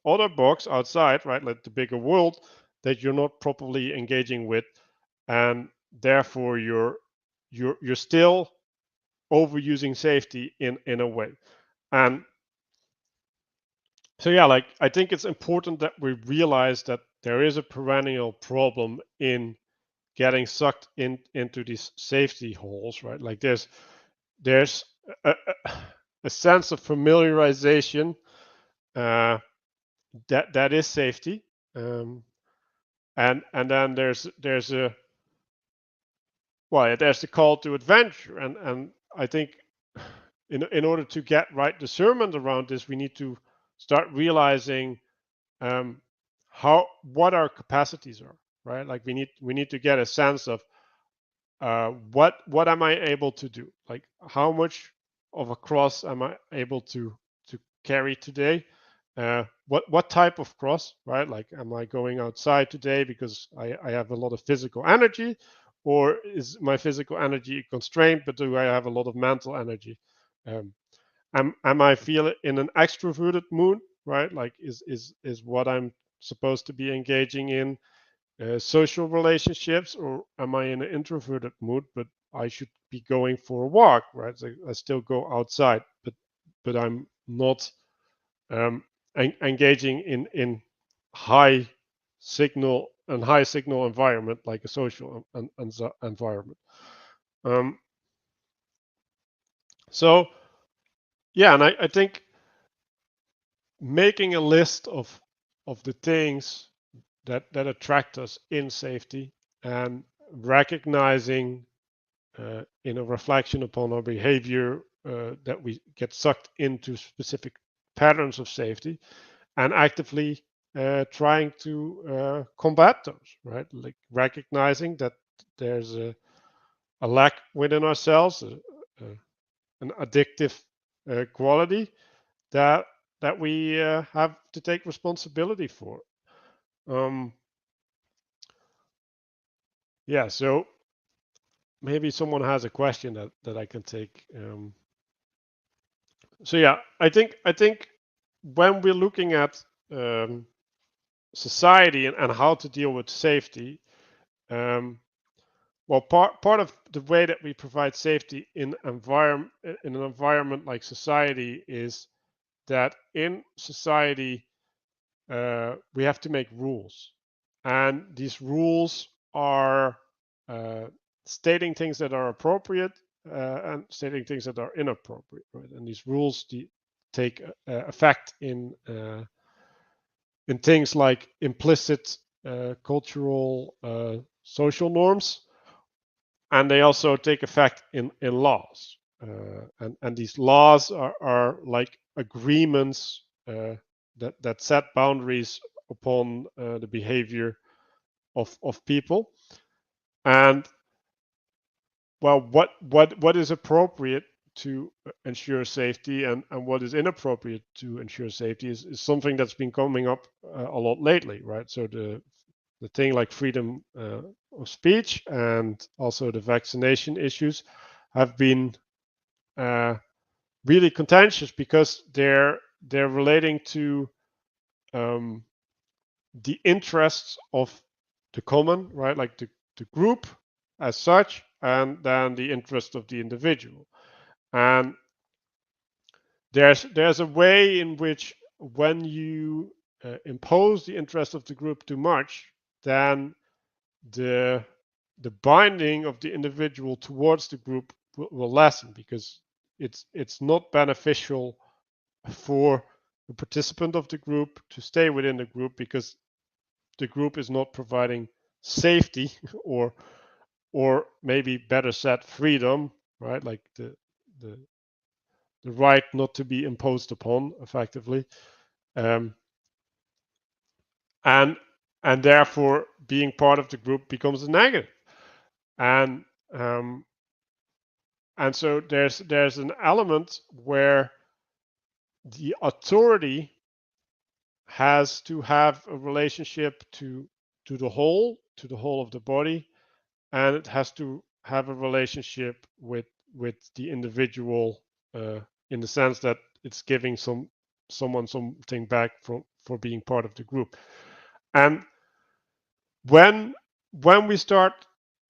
other box outside, right? Like the bigger world that you're not properly engaging with, and therefore you're still overusing safety in a way. And so, yeah, like, I think it's important that we realize that there is a perennial problem in getting sucked into these safety holes, right? Like, there's a sense of familiarization that is safety, and then there's a there's the call to adventure, and I think in order to get right discernment around this, we need to start realizing what our capacities are, right? Like, we need to get a sense of what am I able to do? Like, how much of a cross am I able to carry today? What type of cross, right? Like, am I going outside today because I have a lot of physical energy, or is my physical energy constrained, but do I have a lot of mental energy? Um, am I feel in an extroverted mood, right? Like, is what I'm supposed to be engaging in social relationships, or am I in an introverted mood, but I should be going for a walk, right? So I still go outside, but I'm not um, engaging in high high signal environment, like a social environment. So, yeah, and I think making a list of the things that attract us in safety, and recognizing in a reflection upon our behavior that we get sucked into specific patterns of safety, and actively trying to combat those, right? Like, recognizing that there's a lack within ourselves, an addictive quality that we have to take responsibility for. Yeah, so maybe someone has a question that I can take. So, yeah, I think when we're looking at society and how to deal with safety, well, part of the way that we provide safety in an environment like society is that in society we have to make rules, and these rules are stating things that are appropriate and stating things that are inappropriate, right? And these rules take effect in things like implicit cultural social norms, and they also take effect in laws. And these laws are like agreements that set boundaries upon the behavior of people. And, well, what is appropriate to ensure safety, and what is inappropriate to ensure safety is something that's been coming up a lot lately, right? So the thing like freedom of speech, and also the vaccination issues have been really contentious because they're relating to the interests of the common, right? Like the group as such, and then the interest of the individual. And there's a way in which when you impose the interest of the group too much, then the binding of the individual towards the group will lessen, because it's not beneficial for the participant of the group to stay within the group, because the group is not providing safety or maybe better said freedom, right? Like the right not to be imposed upon effectively, um, and therefore being part of the group becomes a negative. And so there's an element where the authority has to have a relationship to the whole of the body, and it has to have a relationship with the individual, in the sense that it's giving someone something back for being part of the group. And when we start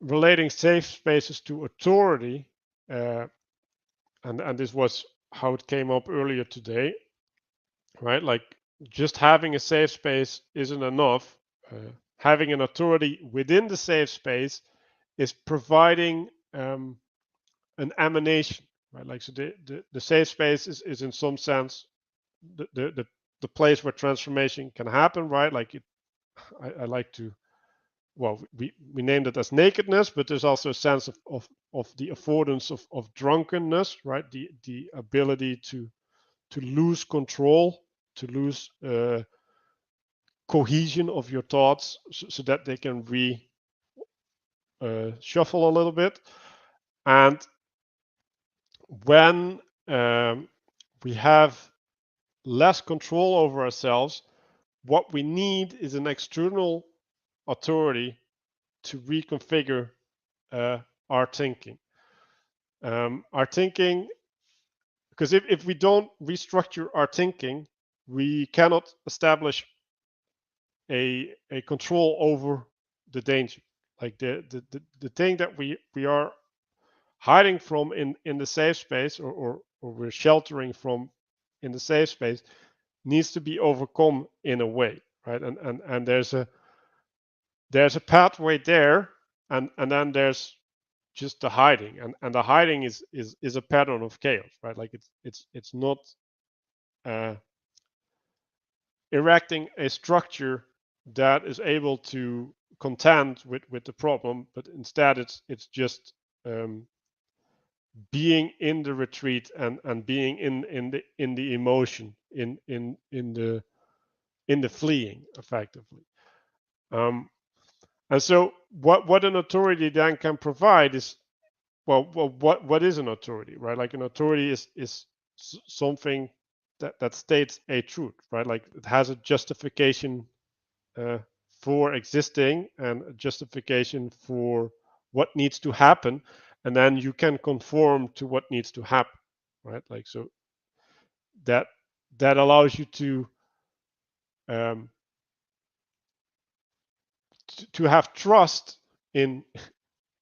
relating safe spaces to authority, and this was how it came up earlier today, right? Like, just having a safe space isn't enough. Having an authority within the safe space is providing an emanation, right? Like, so the safe space is in some sense the place where transformation can happen, right? Like, I like to, well, we named it as nakedness, but there's also a sense of the affordance of drunkenness, right? The ability to lose control, to lose cohesion of your thoughts, so that they can shuffle a little bit. And when we have less control over ourselves, what we need is an external authority to reconfigure our thinking. Our thinking, because if we don't restructure our thinking, we cannot establish a control over the danger. Like the thing that we are hiding from in the safe space, or we're sheltering from in the safe space, needs to be overcome in a way, right? And there's a pathway there, and then there's just the hiding, and the hiding is a pattern of chaos, right? Like, it's not erecting a structure that is able to contend with the problem, but instead it's just being in the retreat, and being in the emotion, in the fleeing effectively. And so what an authority then can provide is, well, what is an authority, right? Like, an authority is something that states a truth, right? Like, it has a justification for existing, and a justification for what needs to happen, and then you can conform to what needs to happen, right? Like, so that allows you to have trust in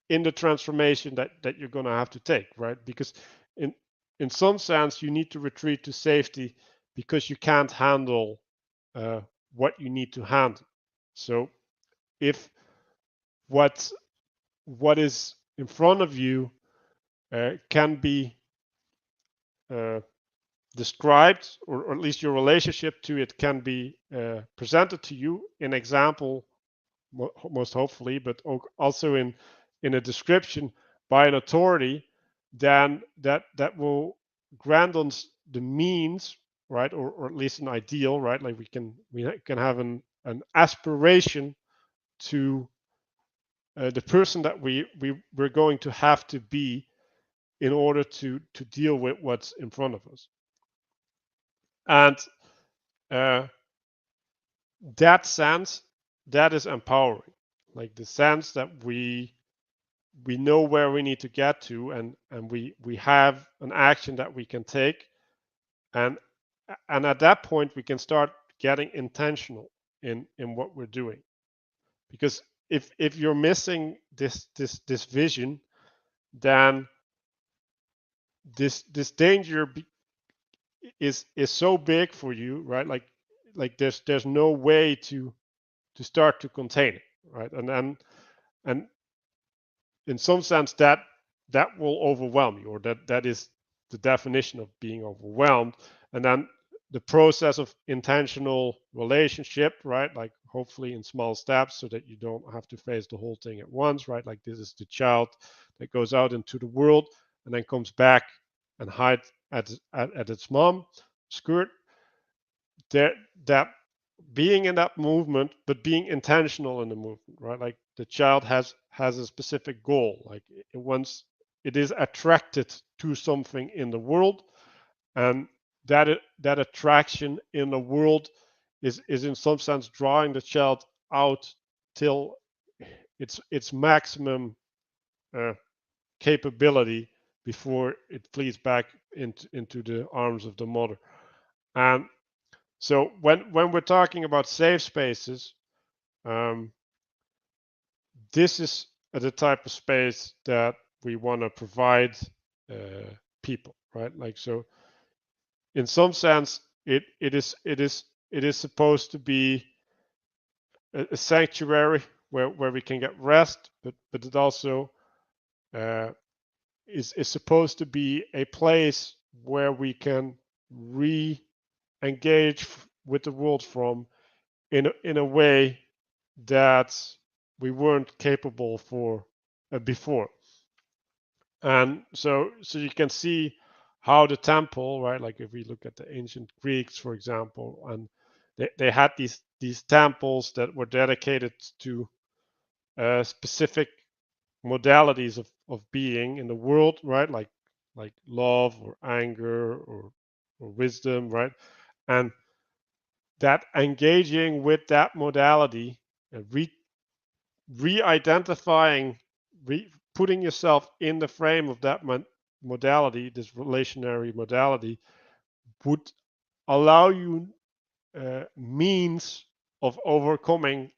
the transformation that you're going to have to take, right? Because in some sense you need to retreat to safety, because you can't handle what you need to handle. So if what is in front of you can be described, or at least your relationship to it can be presented to you in example, most hopefully, but also in a description by an authority, then that will grant us the means, right, or at least an ideal, right? Like, we can have an aspiration to the person that we're going to have to be in order to deal with what's in front of us. And that sense, that is empowering. Like, the sense that we we know where we need to get to, and we have an action that we can take, and at that point we can start getting intentional in what we're doing. Because if you're missing this vision, then this danger is so big for you, right? Like there's no way to start to contain it, right? And in some sense that will overwhelm you, or that is the definition of being overwhelmed. And then the process of intentional relationship, right? Like hopefully in small steps, so that you don't have to face the whole thing at once, right? Like this is the child that goes out into the world and then comes back and hides at its mom skirt. That being in that movement, but being intentional in the movement, right? Like the child has a specific goal, like it is attracted to something in the world, and that attraction in the world is in some sense drawing the child out till its maximum capability before it flees back into the arms of the mother. And so when we're talking about safe spaces, um, this is the type of space that we want to provide people, right? Like, so in some sense, it is supposed to be a sanctuary where we can get rest, but it also is supposed to be a place where we can re-engage with the world from in a way that we weren't capable for before. And so you can see how the temple, right? Like if we look at the ancient Greeks, for example, and they had these temples that were dedicated to specific modalities of being in the world, right? Like love or anger or wisdom, right? And that engaging with that modality, re-identifying, putting yourself in the frame of that modality, this relationary modality, would allow you means of overcoming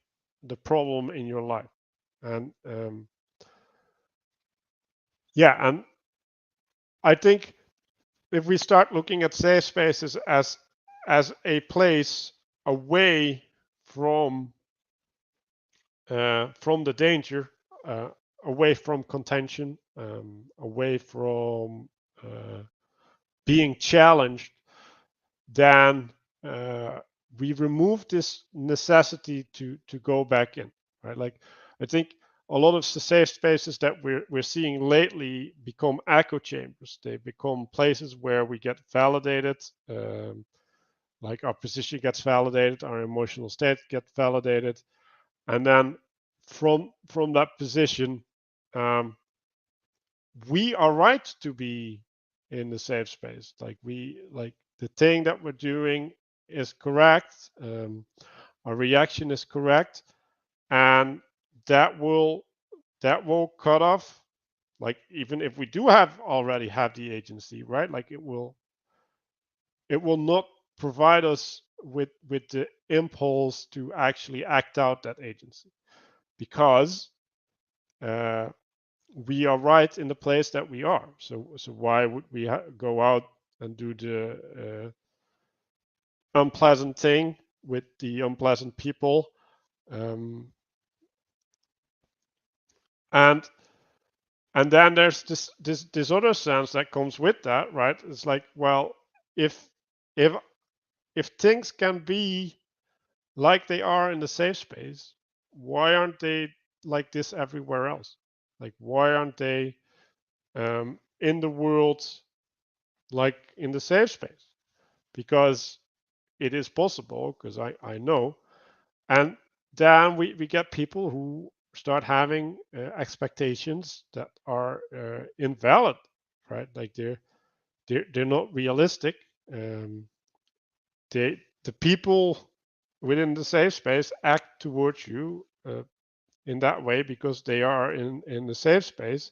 the problem in your life. And yeah, and I think if we start looking at safe spaces as a place away from the danger, away from contention, away from being challenged, then we remove this necessity to go back in, right? Like I think a lot of the safe spaces that we're seeing lately become echo chambers. They become places where we get validated, like our position gets validated, our emotional state gets validated, and then from that position, we are right to be in the safe space. Like the thing that we're doing is correct. Our reaction is correct, and that will cut off. Like even if we do already have the agency, right? Like it will not provide us with the impulse to actually act out that agency, because we are right in the place that we are. So why would we go out and do the unpleasant thing with the unpleasant people? And then there's this other sense that comes with that, right? It's like, well, if things can be like they are in the safe space, why aren't they like this everywhere else? Like, why aren't they in the world like in the safe space? Because it is possible, because I know. And then we get people who start having expectations that are invalid, right? Like they're not realistic. The people within the safe space act towards you in that way because they are in the safe space,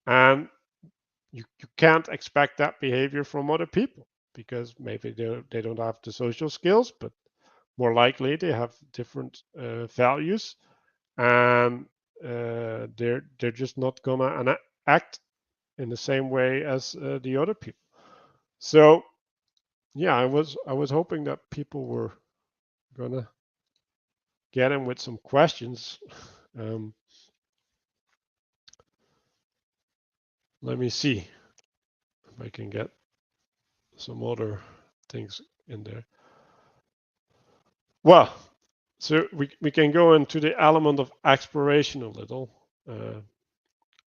and you can't expect that behavior from other people because maybe they don't have the social skills, but more likely they have different values, and they're just not gonna act in the same way as the other people. So yeah, I was hoping that people were gonna get in with some questions. Let me see if I can get some other things in there. Well, so we can go into the element of exploration a little.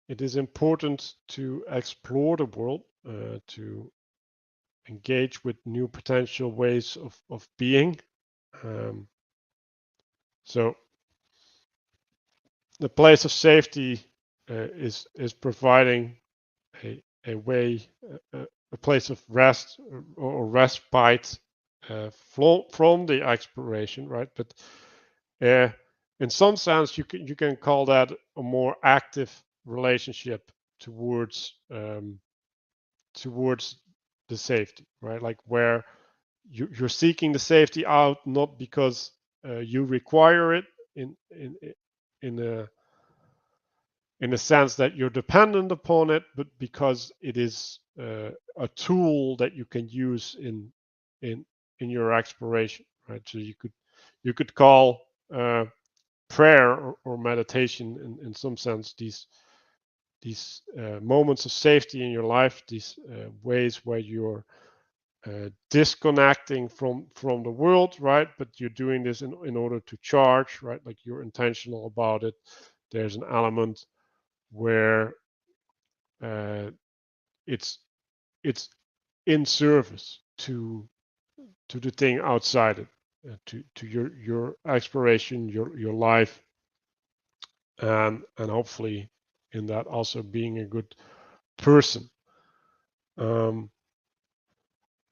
It is important to explore the world, to engage with new potential ways of being. So the place of safety is providing a way, a place of rest or respite from the exploration, right? But in some sense, you can call that a more active relationship towards towards the safety, right? Like where you're seeking the safety out not because you require it in a in a sense that you're dependent upon it, but because it is a tool that you can use in your exploration, right? So you could call prayer or meditation in some sense these moments of safety in your life, these ways where you're disconnecting from the world, right? But you're doing this in order to charge, right? Like you're intentional about it. There's an element where it's it's in service to the thing outside it, to your exploration, your life, and hopefully in that also being a good person.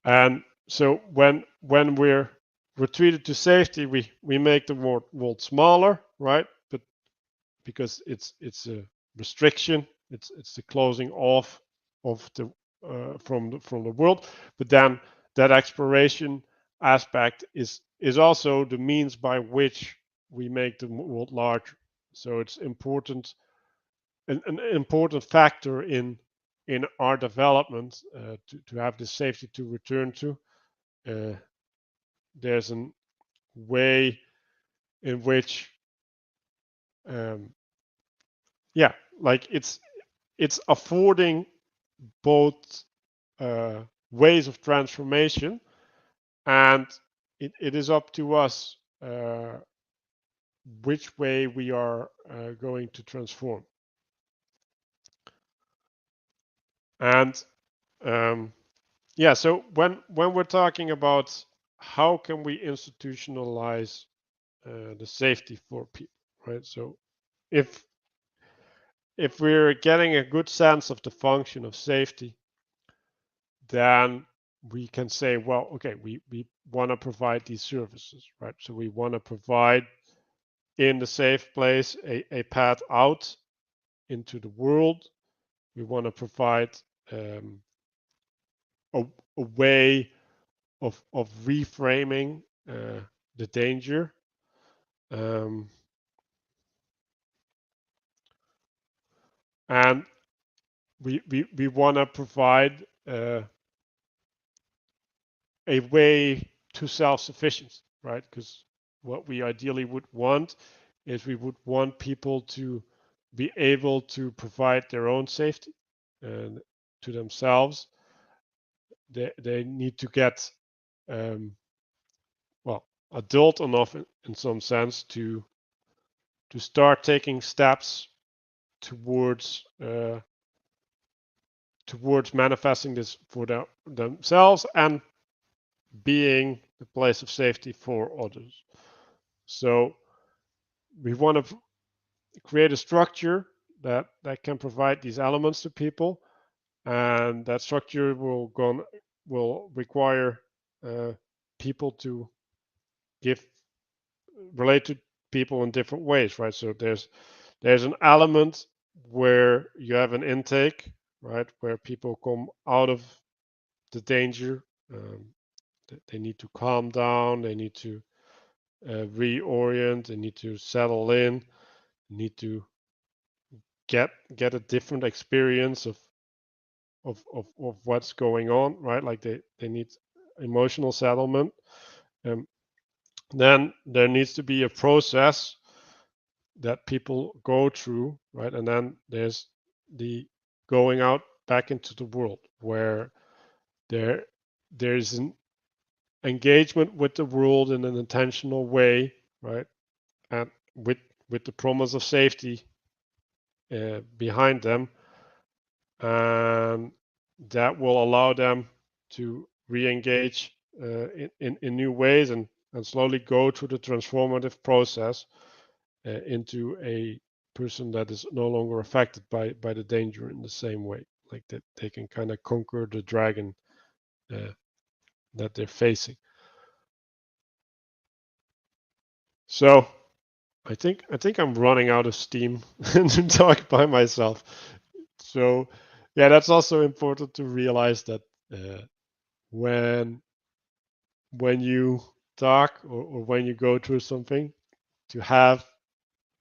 And so when we're retreated to safety, we make the world smaller, right? But because it's a restriction, it's the closing off of the from the world. But then that exploration aspect is also the means by which we make the world larger. So it's important, an important factor in our development to have the safety to return to. There's a way in which yeah, like it's affording both ways of transformation, and it is up to us which way we are going to transform. And yeah, so when we're talking about how can we institutionalize the safety for people, right? So if we're getting a good sense of the function of safety, then we can say, well, okay, we want to provide these services, right? So we want to provide in the safe place a path out into the world. We want to provide a way of reframing the danger. And we want to provide a way to self-sufficiency, right? Because what we ideally would want is we would want people to be able to provide their own safety and to themselves. They need to get well adult enough in some sense to start taking steps towards towards manifesting this for themselves and being the place of safety for others. So we want to create a structure that can provide these elements to people, and that structure will require people to relate to people in different ways, right? So there's an element where you have an intake, right, where people come out of the danger. They need to calm down. They need to reorient. They need to settle in. Need to get a different experience of what's going on, right? Like they need emotional settlement. Then there needs to be a process that people go through, right? And then there's the going out back into the world where there's an engagement with the world in an intentional way, right? And with the promise of safety behind them, and that will allow them to re-engage in new ways and slowly go through the transformative process into a person that is no longer affected by the danger in the same way, like that they can kind of conquer the dragon that they're facing. So I think I'm running out of steam to talk by myself. So yeah, that's also important to realize that when you talk or when you go through something, to have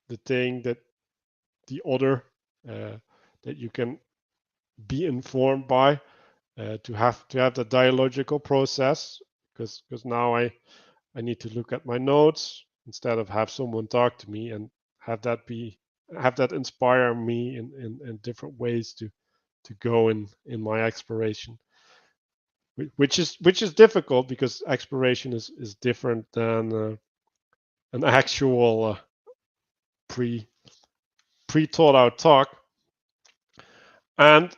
the thing that the other that you can be informed by, to have the dialogical process, because now I need to look at my notes instead of have someone talk to me and have that inspire me in different ways to go in my exploration, which is difficult because exploration is different than an actual pre thought out talk. And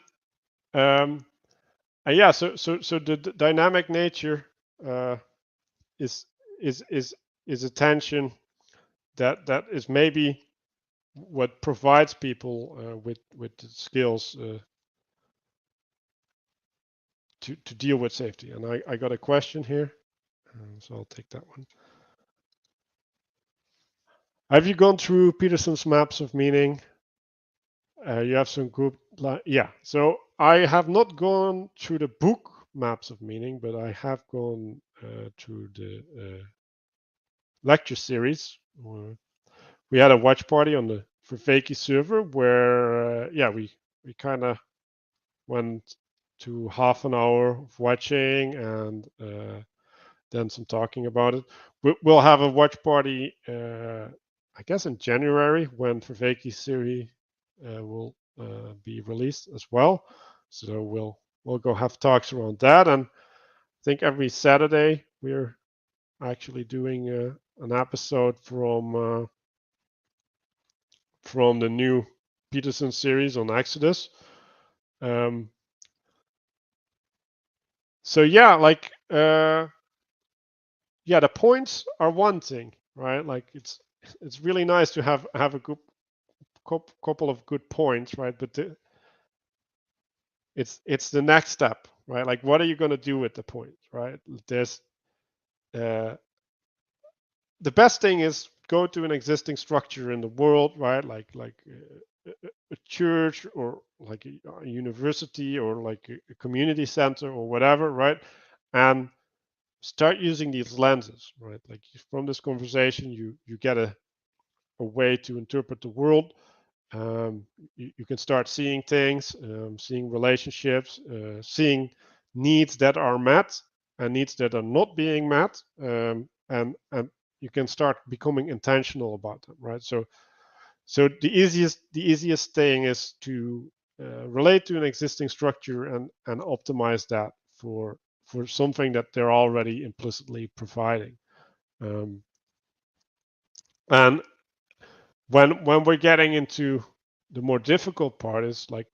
yeah, so the dynamic nature is a tension that is maybe what provides people with the skills to deal with safety. And I got a question here, so I'll take that one. Have you gone through Peterson's maps of meaning? You have some good, yeah. So I have not gone through the book Maps of Meaning, but I have gone through the lecture series. We had a watch party on the Verveki server where, yeah, we kind of went to half an hour of watching and then some talking about it. We'll have a watch party, I guess, in January when Verveki series will be released as well. So we'll go have talks around that. And I think every Saturday we're actually doing an episode from the new Peterson series on Exodus. So yeah, like yeah, the points are one thing, right? Like it's really nice to have a good couple of good points, right? But it's the next step, right? Like what are you going to do with the points, right? There's the best thing is go to an existing structure in the world, right? Like a church or like a university or like a community center or whatever, right? And start using these lenses, right? Like from this conversation, you get a way to interpret the world. You can start seeing things, seeing relationships, seeing needs that are met and needs that are not being met, and you can start becoming intentional about them, right? So the easiest thing is to relate to an existing structure and optimize that for something that they're already implicitly providing. And when we're getting into the more difficult part is like,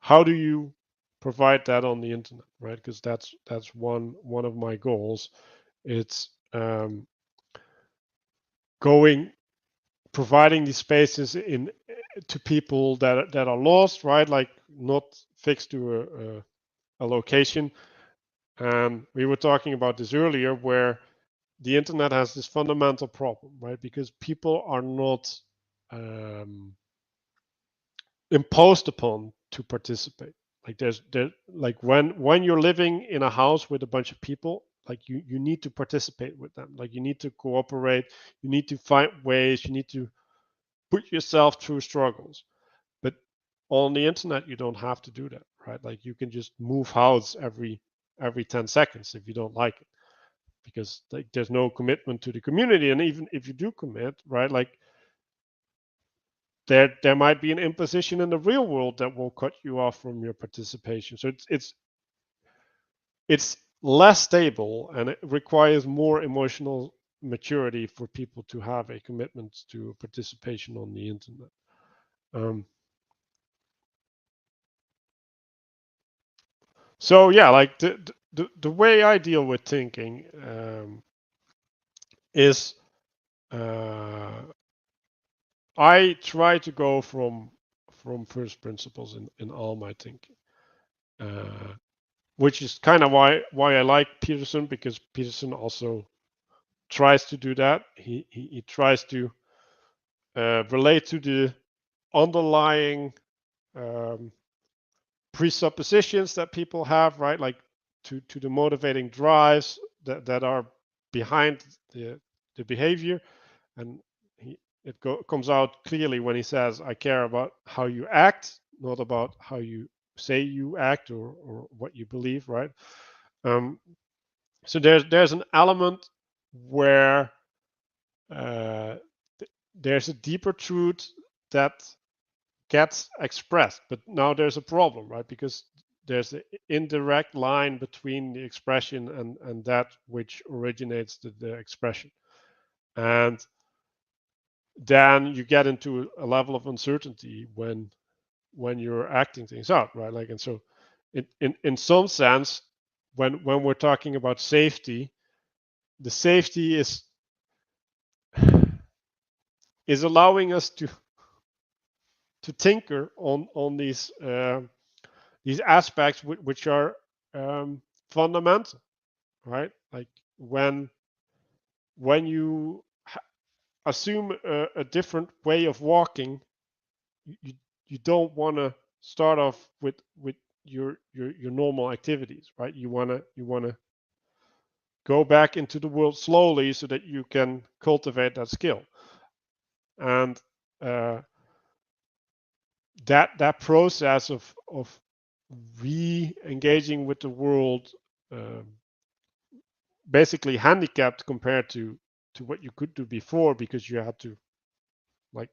how do you provide that on the internet, right? Because that's one of my goals. It's providing these spaces to people that are lost, right? Like not fixed to a location. And we were talking about this earlier, where the internet has this fundamental problem, right? Because people are not imposed upon to participate. Like there's like when you're living in a house with a bunch of people, like you need to participate with them. Like you need to cooperate. You need to find ways. You need to put yourself through struggles. But on the internet, you don't have to do that, right? Like you can just move house every 10 seconds if you don't like it, because like there's no commitment to the community. And even if you do commit, right, like there might be an imposition in the real world that will cut you off from your participation. So it's less stable, and it requires more emotional maturity for people to have a commitment to participation on the internet. So yeah, like the way I deal with thinking is I try to go from first principles in all my thinking, which is kind of why I like Peterson, because Peterson also tries to do that. He tries to relate to the underlying presuppositions that people have, right? Like to the motivating drives that are behind the behavior, and it comes out clearly when he says, "I care about how you act, not about how you say you act or what you believe," right? So there's an element where there's a deeper truth that gets expressed, but now there's a problem, right? Because there's an indirect line between the expression and that which originates the expression, and then you get into a level of uncertainty when you're acting things out, right? Like, and so in some sense, when we're talking about safety, the safety is allowing us to tinker on these aspects which are fundamental, right? Like when you assume a different way of walking, you don't want to start off with your normal activities, right? You want to go back into the world slowly so that you can cultivate that skill, and that process of re-engaging with the world, basically handicapped compared to what you could do before, because you had to like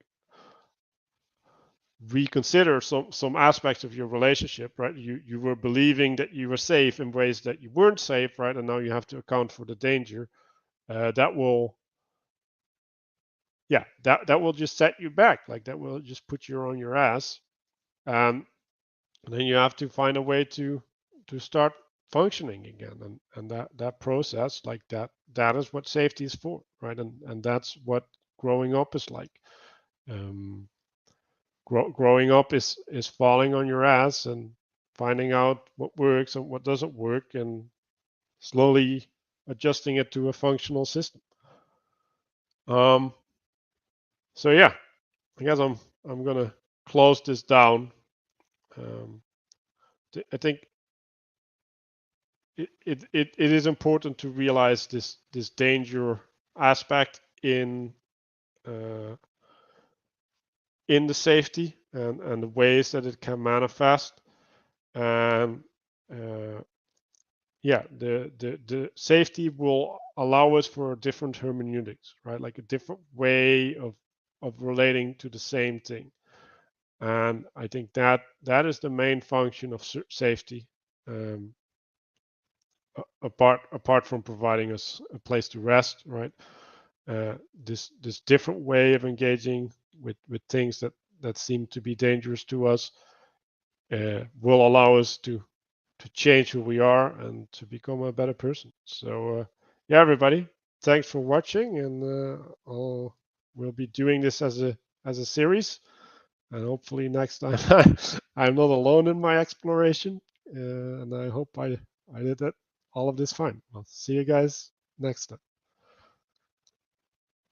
reconsider some aspects of your relationship, right? You were believing that you were safe in ways that you weren't safe, right? And now you have to account for the danger. That will just set you back. Like that will just put you on your ass. And then you have to find a way to start functioning again, and that process, like that is what safety is for, right? And that's what growing up is like. Growing up is falling on your ass and finding out what works and what doesn't work, and slowly adjusting it to a functional system. So yeah, I guess I'm gonna close this down. I think it is important to realize this danger aspect in the safety and the ways that it can manifest. And the safety will allow us for different hermeneutics, right? Like a different way of relating to the same thing. And I think that is the main function of safety, apart from providing us a place to rest, right? This different way of engaging with things that seem to be dangerous to us will allow us to change who we are and to become a better person. So yeah, everybody, thanks for watching, and we'll be doing this as a series, and hopefully next time I'm not alone in my exploration, and I hope I did all of this fine. I'll see you guys next time.